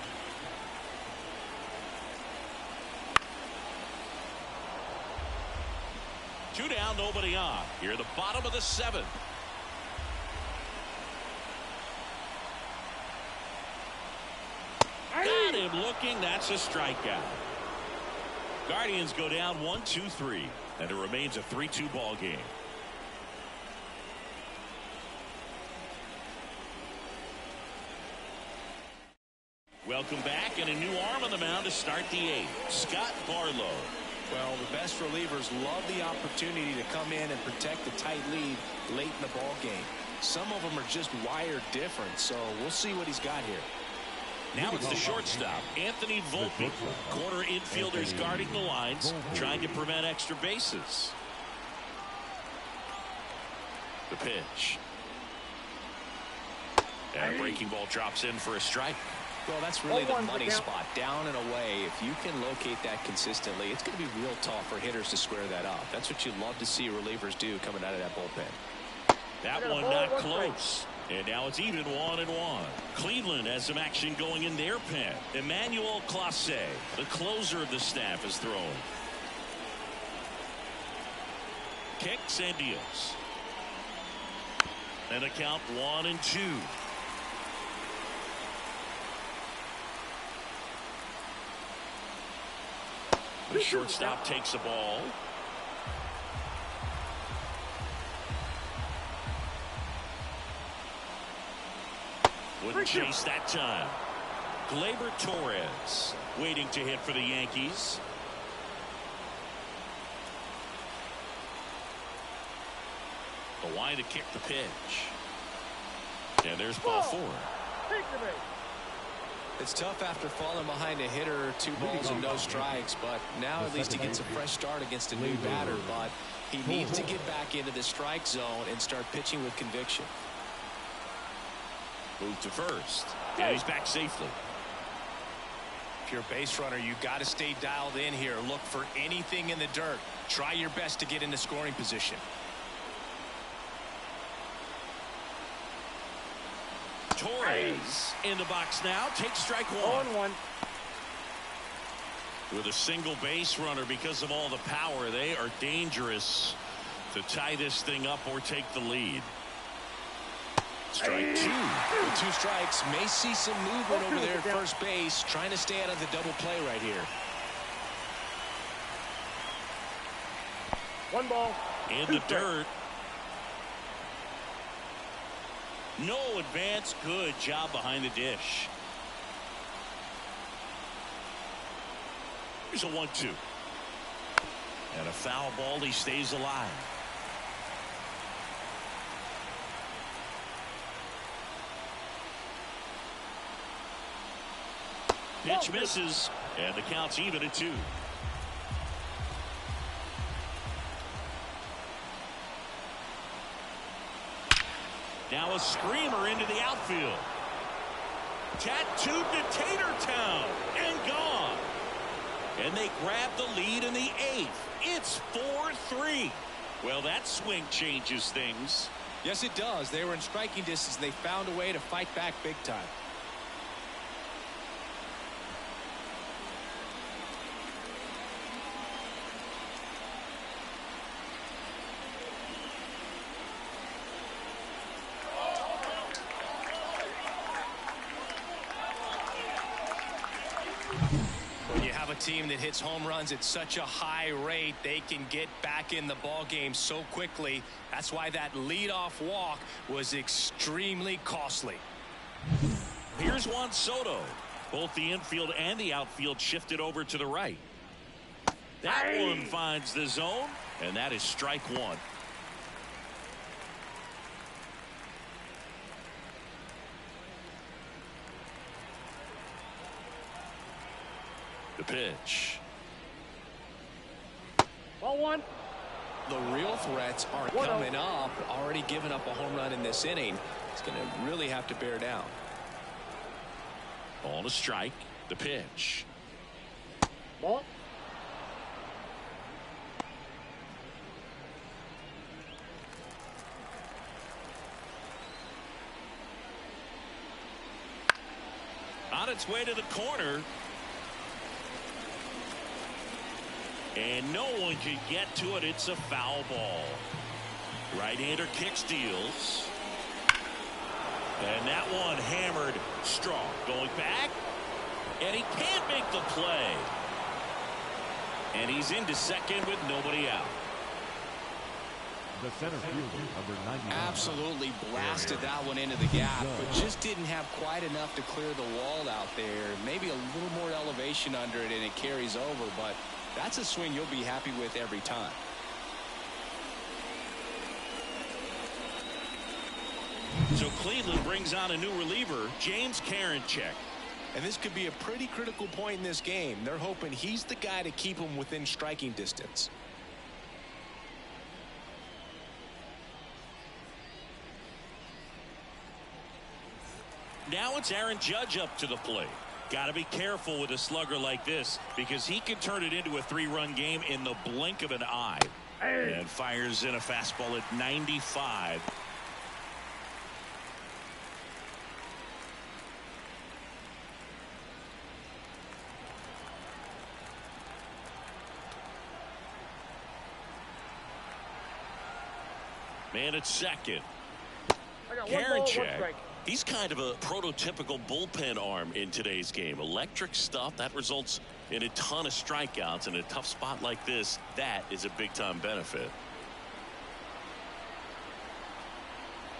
Two down, nobody on. Here at the bottom of the 7th. Got him looking. That's a strikeout. Guardians go down 1-2-3, and it remains a 3-2 ball game. Welcome back, and a new arm on the mound to start the 8th. Scott Barlow. Well, the best relievers love the opportunity to come in and protect a tight lead late in the ball game. Some of them are just wired different, so we'll see what he's got here. Now it's the shortstop, Anthony Volpe. Corner infielders guarding the lines, trying to prevent extra bases. The pitch. And a breaking ball drops in for a strike. Well, that's really the money spot, down and away. If you can locate that consistently, it's going to be real tough for hitters to square that up. That's what you love to see relievers do coming out of that bullpen. That one not close. And now it's even 1-1. Cleveland has some action going in their pen. Emmanuel Clase, the closer of the staff, is thrown. Kicks and deals. And a count 1-2. The shortstop takes the ball. Wouldn't chase that time. Gleyber Torres waiting to hit for the Yankees. The line to kick the pitch. And there's ball 4. It's tough after falling behind a hitter, 2 balls and no strikes, but now at least he gets a fresh start against a new batter. But he needs to get back into the strike zone and start pitching with conviction. Move to first, and he's back safely. If you're a base runner, you got to stay dialed in here. Look for anything in the dirt. Try your best to get into scoring position. Torres in the box now, takes strike 1. With a single base runner, because of all the power, they are dangerous to tie this thing up or take the lead. Strike 2. With 2 strikes, may see some movement over there at first base, trying to stay out of the double play right here. 1 ball. In the dirt. No advance. Good job behind the dish. Here's a 1-2. And a foul ball. He stays alive. Pitch misses, and the count's even at 2. Now a screamer into the outfield. Tattooed to Tatertown and gone. And they grab the lead in the 8th. It's 4-3. Well, that swing changes things. Yes, it does. They were in striking distance. They found a way to fight back big time. Team that hits home runs at such a high rate, they can get back in the ball game so quickly. That's why that leadoff walk was extremely costly. Here's Juan Soto. Both the infield and the outfield shifted over to the right. That one finds the zone, and that is strike one. The pitch. Ball one. The real threats are coming up. Already given up a home run in this inning. He's going to really have to bear down. Ball to strike. The pitch. Ball. On its way to the corner. And no one can get to it. It's a foul ball. Right-hander kick steals. And that one hammered strong. Going back. And he can't make the play. And he's into second with nobody out. The center fielder, number 99. Absolutely blasted that one into the gap, but just didn't have quite enough to clear the wall out there. Maybe a little more elevation under it and it carries over, but that's a swing you'll be happy with every time. So Cleveland brings on a new reliever, James Karinchak. And this could be a pretty critical point in this game. They're hoping he's the guy to keep them within striking distance. Now it's Aaron Judge up to the plate. Got to be careful with a slugger like this because he can turn it into a 3-run game in the blink of an eye. And fires in a fastball at 95. Man at second. Karinchak. He's kind of a prototypical bullpen arm in today's game. Electric stuff that results in a ton of strikeouts. In a tough spot like this, that is a big time benefit.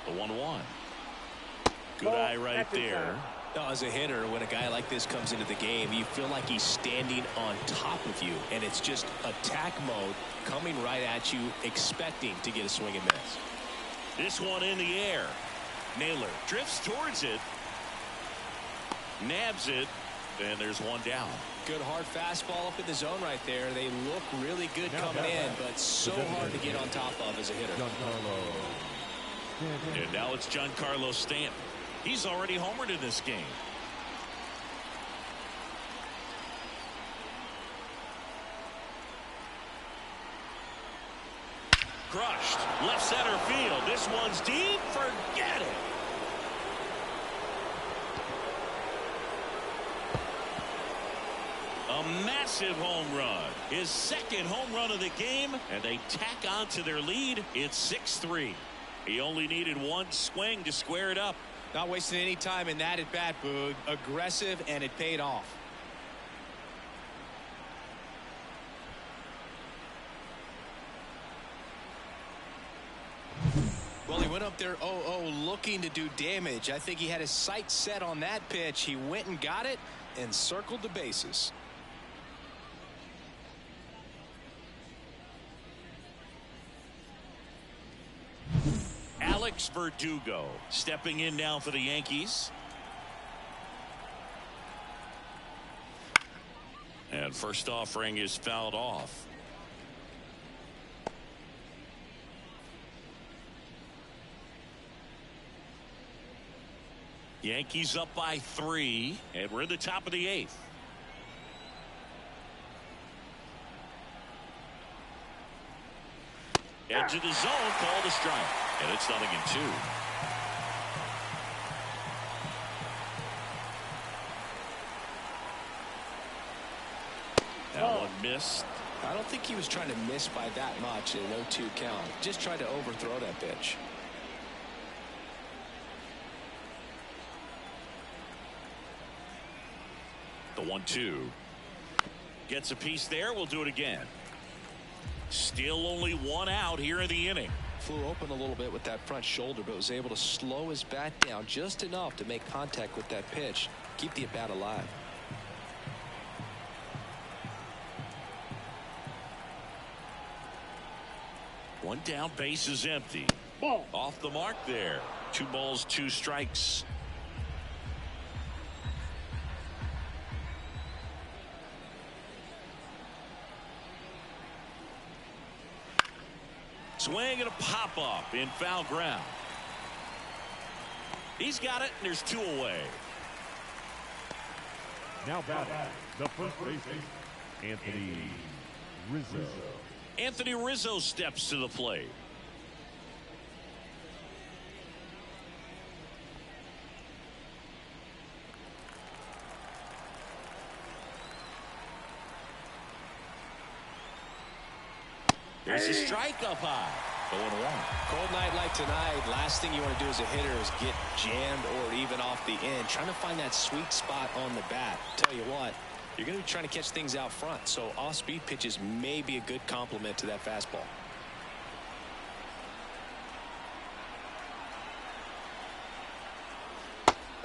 The 1-1. Good eye right there. Now, as a hitter, when a guy like this comes into the game, you feel like he's standing on top of you, and it's just attack mode coming right at you, expecting to get a swing and miss. This one in the air. Naylor drifts towards it, nabs it, and there's one down. Good hard fastball up in the zone right there. They look really good coming in, but so hard to get on top of as a hitter. And now it's Giancarlo Stanton. He's already homered in this game. Crushed. Left center field. This one's deep. Forget it. A massive home run. His second home run of the game. And they tack on to their lead. It's 6-3. He only needed one swing to square it up. Not wasting any time in that at bat, Boog. Aggressive, and it paid off. Well, he went up there 0-0 looking to do damage. I think he had his sights set on that pitch. He went and got it and circled the bases. Alex Verdugo stepping in now for the Yankees. And first offering is fouled off. Yankees up by 3, and we're in the top of the 8th. Edge of the zone, called a strike, and it's 0-2. That one missed. I don't think he was trying to miss by that much in an 0-2 count. Just tried to overthrow that pitch. The 1-2. Gets a piece there. We'll do it again. Still only one out here in the inning. Flew open a little bit with that front shoulder, but was able to slow his bat down just enough to make contact with that pitch. Keep the at-bat alive. One down, base is empty. Ball. Off the mark there. 2 balls, 2 strikes. Swing and a pop-up in foul ground. He's got it, and there's 2 away. Now batting, the first baseman, Anthony Rizzo. Anthony Rizzo steps to the plate. There's a strike up high. 0-1. Cold night like tonight, last thing you want to do as a hitter is get jammed or even off the end. Trying to find that sweet spot on the bat. Tell you what, you're going to be trying to catch things out front, so off-speed pitches may be a good complement to that fastball.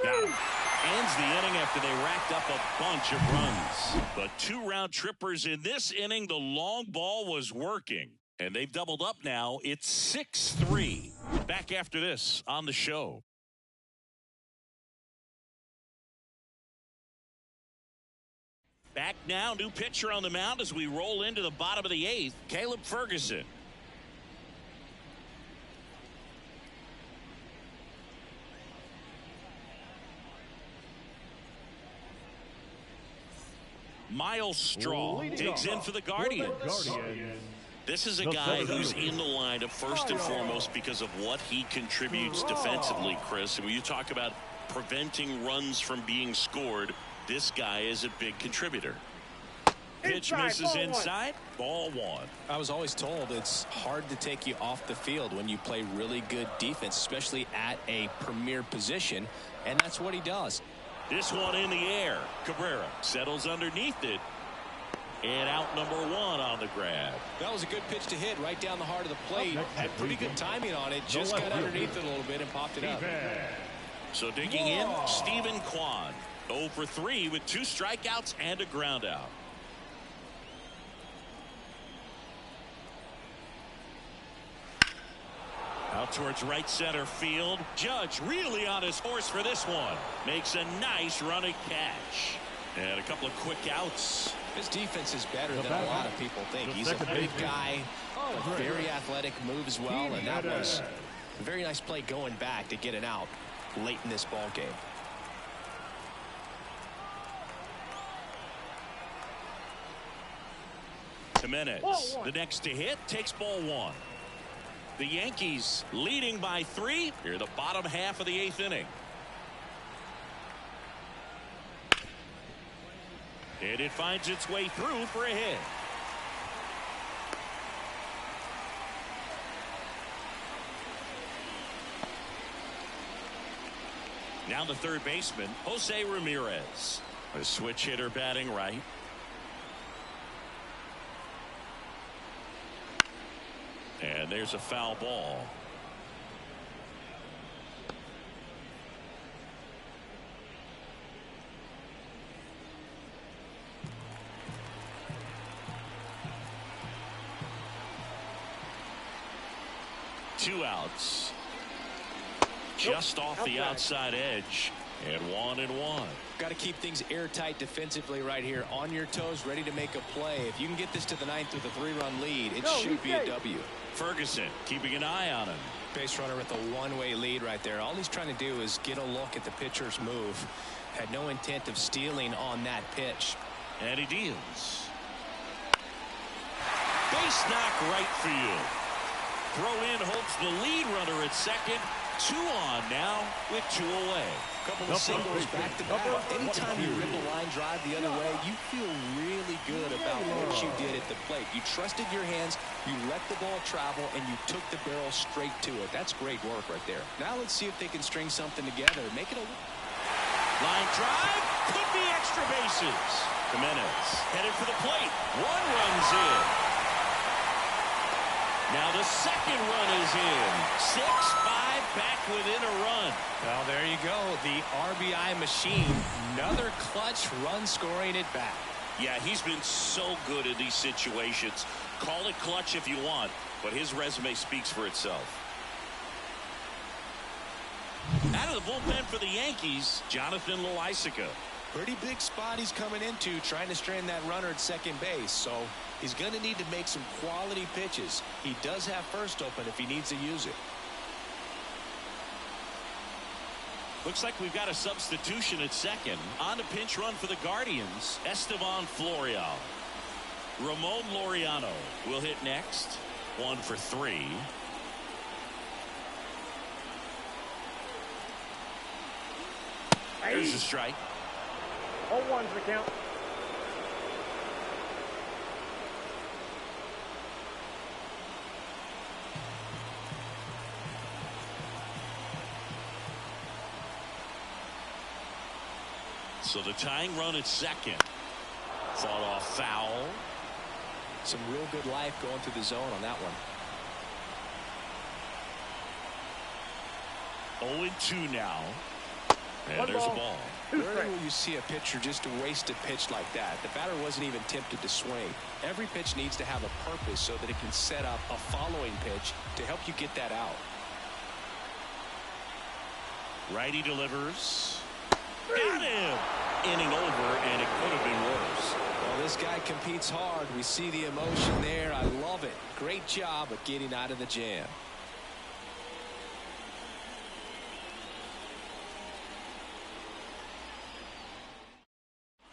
Got him. Ends the inning after they racked up a bunch of runs. But 2 round trippers in this inning. The long ball was working, and they've doubled up now. It's 6-3. Back after this on the show. Back now, new pitcher on the mound as we roll into the bottom of the 8th. Caleb Ferguson. Miles Straw digs in for the Guardians. This is a guy who's in the lineup first and foremost because of what he contributes defensively, Chris. And when you talk about preventing runs from being scored, this guy is a big contributor. Pitch misses inside. Ball 1. I was always told it's hard to take you off the field when you play really good defense, especially at a premier position, and that's what he does. This one in the air. Cabrera settles underneath it. And out number 1 on the grab. That was a good pitch to hit right down the heart of the plate. Had pretty good timing on it. Just got underneath it a little bit and popped it up. So digging in, Stephen Kwan. 0 for 3 with 2 strikeouts and a ground out. Out towards right center field. Judge really on his horse for this one. Makes a nice running catch. And a couple of quick outs. His defense is better than a lot of people think. He's a big guy, very athletic, moves well, and that was a very nice play going back to get it out late in this ball game. Jimenez, the next to hit, takes ball 1. The Yankees leading by 3 here, the bottom half of the 8th inning. And it finds its way through for a hit. Now the third baseman, Jose Ramirez. A switch hitter batting right. And there's a foul ball. Two outs. Just off the outside edge. And 1-1. Got to keep things airtight defensively right here. On your toes, ready to make a play. If you can get this to the ninth with a 3-run lead, it should be a W. Ferguson keeping an eye on him. Base runner with a one-way lead right there. All he's trying to do is get a look at the pitcher's move. Had no intent of stealing on that pitch. And he deals. Base knock right field. Throw in hopes the lead runner at second. 2 on now with 2 away. Couple of singles back to back. Anytime you rip a line drive the other way, you feel really good about what you did at the plate. You trusted your hands, you let the ball travel, and you took the barrel straight to it. That's great work right there. Now let's see if they can string something together. Make it a line drive. Could be extra bases. Jimenez headed for the plate. 1 runs in. Now the second run is in. 6-5 back within a run. Well, there you go. The RBI machine. Another clutch run scoring it back. Yeah, he's been so good in these situations. Call it clutch if you want, but his resume speaks for itself. Out of the bullpen for the Yankees, Jonathan Loaisiga. Pretty big spot he's coming into, trying to strand that runner at second base. So he's going to need to make some quality pitches. He does have first open if he needs to use it. Looks like we've got a substitution at second. On the pinch run for the Guardians, Esteban Florial. Ramon Laureano will hit next. 1 for 3. There's a strike. 0-1's the count. So the tying run at second. Fought off foul. Some real good life going through the zone on that one. 0-2 now. And there's a ball. Rarely will you see a pitcher just waste a pitch like that. The batter wasn't even tempted to swing. Every pitch needs to have a purpose so that it can set up a following pitch to help you get that out. Righty delivers. Got him. Inning over, and it could have been worse. Well, this guy competes hard. We see the emotion there. I love it. Great job of getting out of the jam.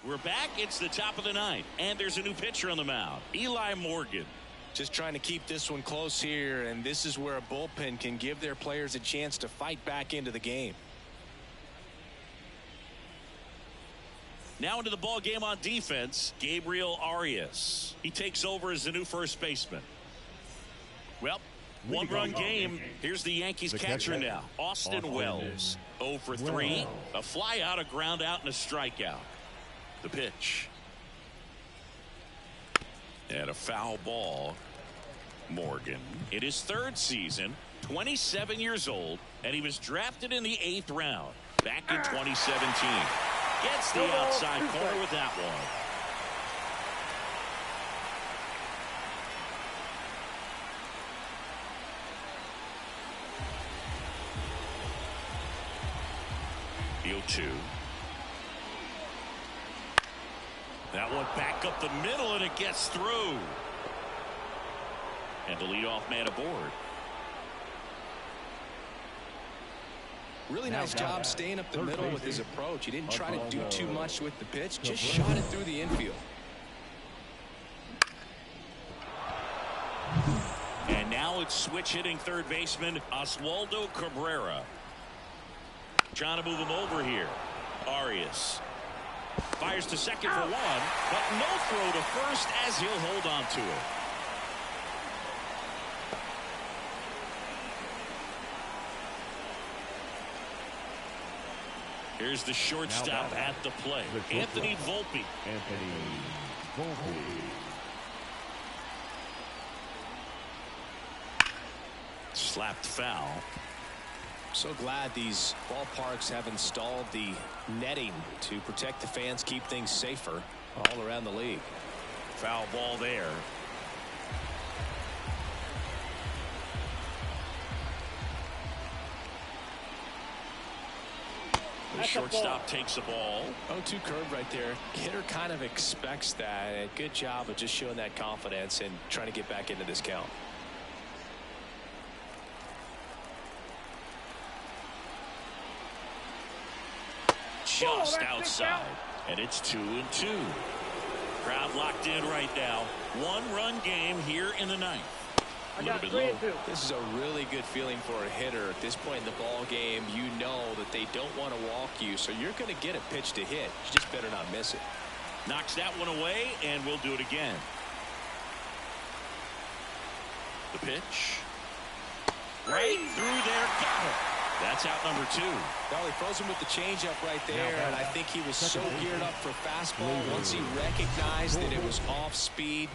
We're back. It's the top of the ninth, and there's a new pitcher on the mound, Eli Morgan. Just trying to keep this one close here, and this is where a bullpen can give their players a chance to fight back into the game. Now into the ball game on defense, Gabriel Arias. He takes over as the new first baseman. Well, 1-run game. Here's the Yankees catcher now, Austin Wells. 0 for 3, a fly out, a ground out, and a strikeout. The pitch. And a foul ball. Morgan in his 3rd season, 27 years old, and he was drafted in the 8th round back in 2017. Gets the outside corner with that one. The 0-2. That one back up the middle, and it gets through. And the leadoff man aboard. Really nice job staying up the middle with his approach. He didn't try to do too much with the pitch, just shot it through the infield. And now it's switch hitting third baseman Oswaldo Cabrera. Trying to move him over here. Arias fires to second for 1, but no throw to first as he'll hold on to it. Here's the shortstop at the plate, Anthony Volpe. Slapped foul. So glad these ballparks have installed the netting to protect the fans, keep things safer all around the league. Foul ball there. The shortstop takes the ball. 0-2 curve right there. Hitter kind of expects that. And good job of just showing that confidence and trying to get back into this count. Just outside. And it's 2-2. Crowd locked in right now. One-run game here in the ninth. A little bit low. This is a really good feeling for a hitter at this point in the ball game. You know that they don't want to walk you, so you're going to get a pitch to hit. You just better not miss it. Knocks that one away, and we'll do it again. The pitch. Right through there. Got it. That's out number 2. Well, he froze him with the changeup right there, and I think he was so geared up for fastball. Once he recognized that it was off speed,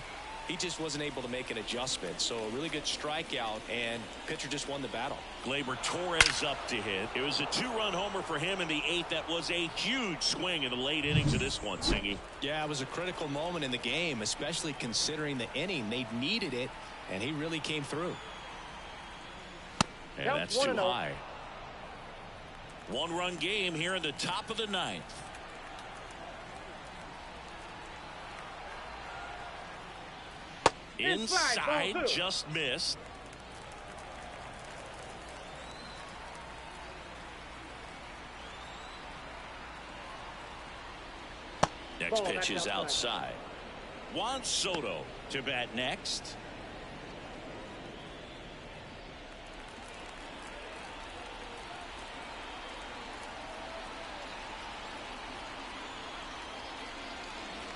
he just wasn't able to make an adjustment. So a really good strikeout, and pitcher just won the battle. Gleyber Torres up to hit. It was a 2-run homer for him in the 8th. That was a huge swing in the late innings of this one, Singy. Yeah, it was a critical moment in the game, especially considering the inning. They needed it, and he really came through. And that's too high. 1-run game here in the top of the 9th. Inside, just missed. Next pitch is outside. Juan Soto to bat next.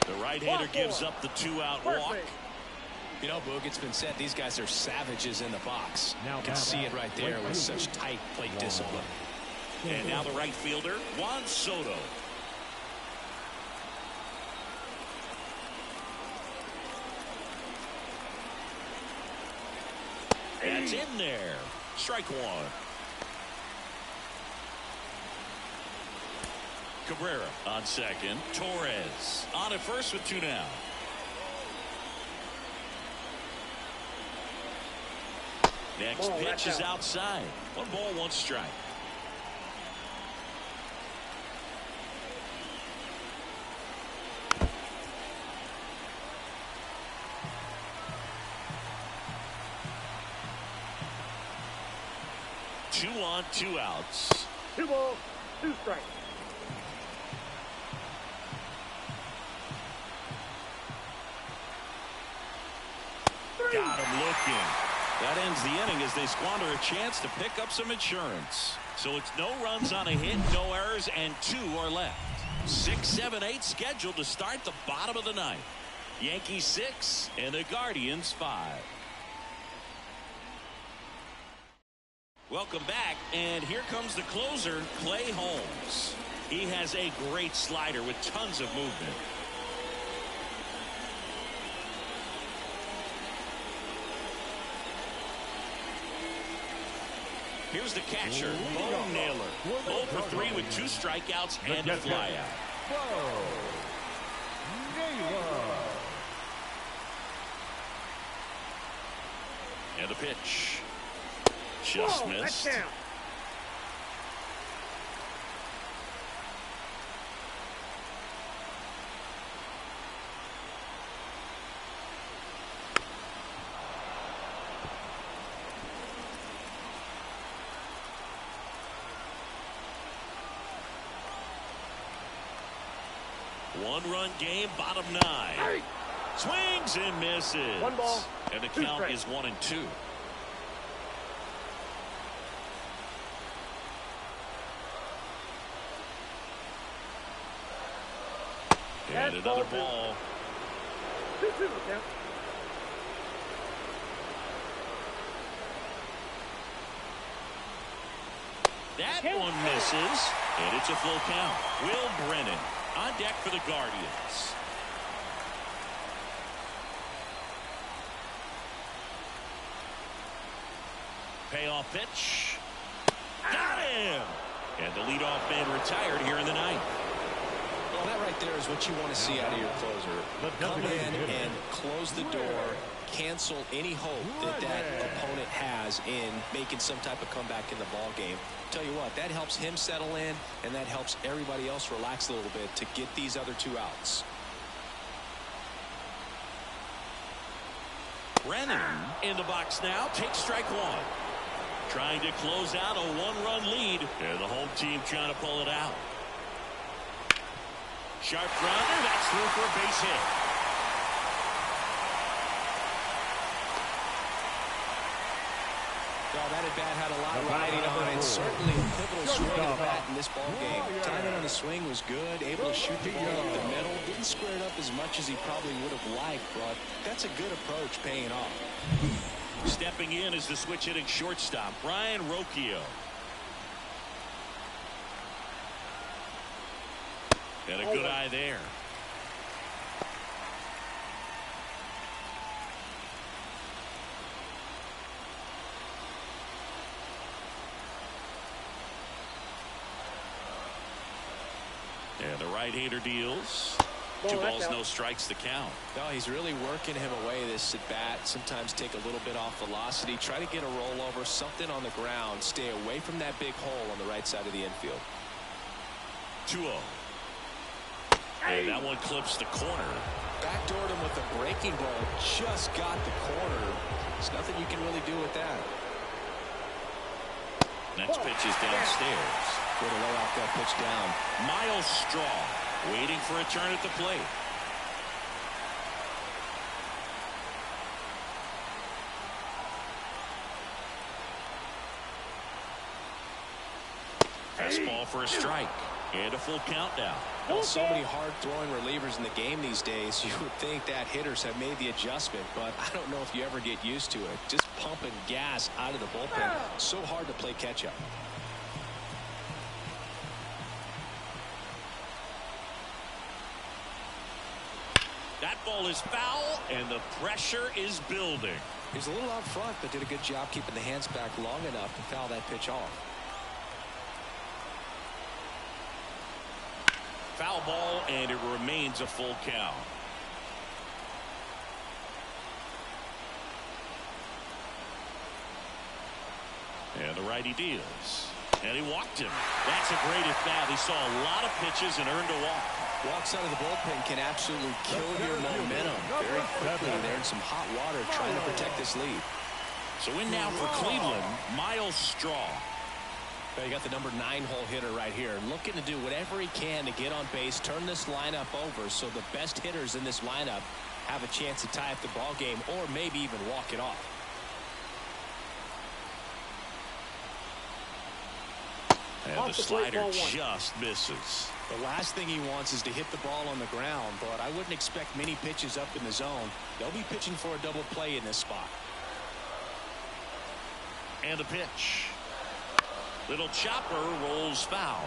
The right-hander gives up the 2-out walk. You know, Boog, it's been said these guys are savages in the box. You can see it right there with such tight plate discipline. And now the right fielder, Juan Soto. That's in there. Strike 1. Cabrera on second. Torres on at first with 2 now. Next pitch is outside. 1 ball, 1 strike. Two on, 2 outs. 2 balls, 2 strikes. Got him looking. That ends the inning as they squander a chance to pick up some insurance. So it's no runs on a hit, no errors, and 2 are left. 6, 7, 8 scheduled to start the bottom of the 9th. Yankees 6 and the Guardians 5. Welcome back, and here comes the closer, Clay Holmes. He has a great slider with tons of movement. Here's the catcher, Bo Naylor. 0 for 3 with 2 strikeouts and a flyout. And the pitch. Just missed. That's down. One-run game, bottom 9. Swings and misses. 1 ball. And the 2 count strikes. is 1-2. And another ball. 2-2 count. That one misses, and it's a full count. Will Brennan on deck for the Guardians. Payoff pitch. Got him! And the leadoff man retired here in the 9th. Well, that right there is what you want to see out of your closer. Come in and close the door cancel any hope that opponent has in making some type of comeback in the ball game. Tell you what, that helps him settle in, and that helps everybody else relax a little bit to get these other 2 outs. Brennan in the box now, takes strike 1. Trying to close out a 1-run lead, and the home team trying to pull it out. Sharp grounder, that's through for a base hit. Well, that at-bat had a lot riding on it. Certainly a pivotal swing of the bat in this ball game. Timing on the swing was good, able to shoot the ball up the middle. Didn't square it up as much as he probably would have liked, but that's a good approach, paying off. Stepping in is the switch hitting shortstop, Brian Rocchio. And a good eye there. And the right-hander deals. 2 balls, no strikes to count. No, he's really working him away this at bat. Sometimes take a little bit off velocity. Try to get a rollover, something on the ground. Stay away from that big hole on the right side of the infield. 2-0. And that one clips the corner. Backdoored him with a breaking ball. Just got the corner. There's nothing you can really do with that. Next pitch is downstairs. Way to lay off that pitch down. Miles Straw waiting for a turn at the plate. Fastball for a strike. And a full count now. Well, so many hard-throwing relievers in the game these days. You would think that hitters have made the adjustment, but I don't know if you ever get used to it. Just pumping gas out of the bullpen. So hard to play catch-up. That ball is foul, and the pressure is building. He was a little out front, but did a good job keeping the hands back long enough to foul that pitch off. Foul ball, and it remains a full count. And the righty deals. And he walked him. That's a great at-bat. He saw a lot of pitches and earned a walk. Walks out of the bullpen can absolutely kill your momentum very quickly. They're in some hot water trying to protect this lead. So in now for Cleveland, Miles Straw. Well, you got the number 9-hole hitter right here, looking to do whatever he can to get on base, turn this lineup over so the best hitters in this lineup have a chance to tie up the ball game or maybe even walk it off. And the slider just misses. The last thing he wants is to hit the ball on the ground, but I wouldn't expect many pitches up in the zone. They'll be pitching for a double play in this spot. And the pitch. Little chopper rolls foul.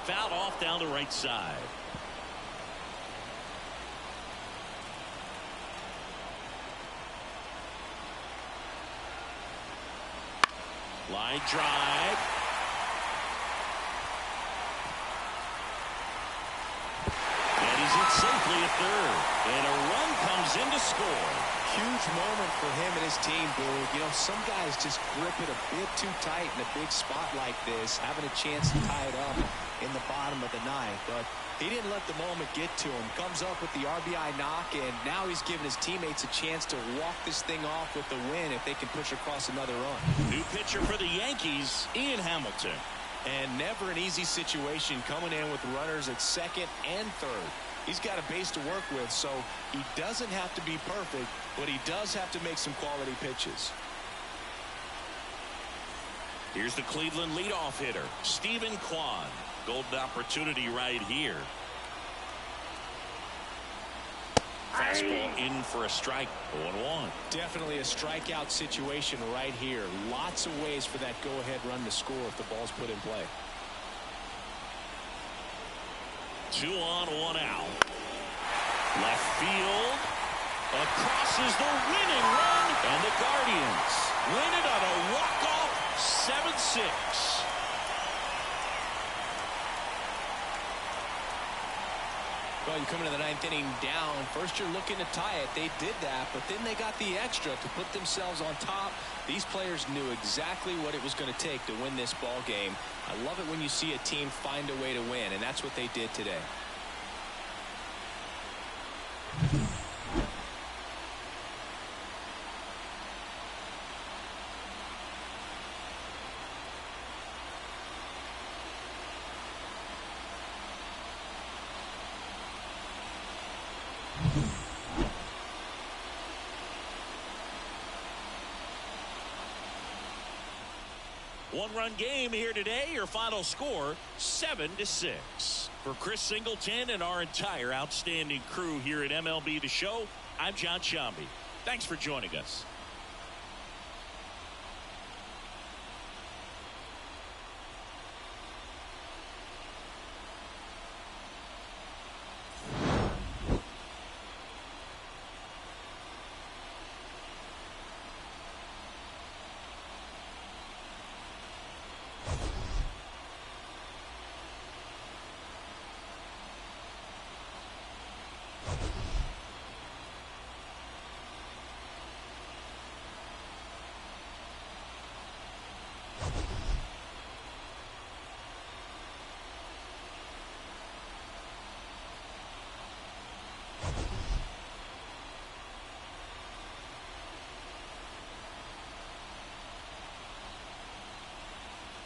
Fouled off down the right side. Line drive. And he's hit safely at third. And a run comes in to score. Huge moment for him and his team, Boog. You know, some guys just grip it a bit too tight in a big spot like this, having a chance to tie it up in the bottom of the ninth. But he didn't let the moment get to him. Comes up with the RBI knock, and now he's giving his teammates a chance to walk this thing off with the win if they can push across another run. New pitcher for the Yankees, Ian Hamilton. And never an easy situation coming in with runners at second and third. He's got a base to work with, so he doesn't have to be perfect, but he does have to make some quality pitches. Here's the Cleveland leadoff hitter, Stephen Kwan. Golden opportunity right here. Fastball in for a strike. 0-1. Definitely a strikeout situation right here. Lots of ways for that go-ahead run to score if the ball's put in play. 2 on, 1 out. Left field. Across is the winning run. And the Guardians win it on a walk-off 7-6. Well, you come into the ninth inning down. First, you're looking to tie it. They did that, but then they got the extra to put themselves on top. These players knew exactly what it was going to take to win this ball game. I love it when you see a team find a way to win, and that's what they did today. One-run game here today. Your final score, 7-6. For Chris Singleton and our entire outstanding crew here at MLB The Show, I'm John Shambi. Thanks for joining us.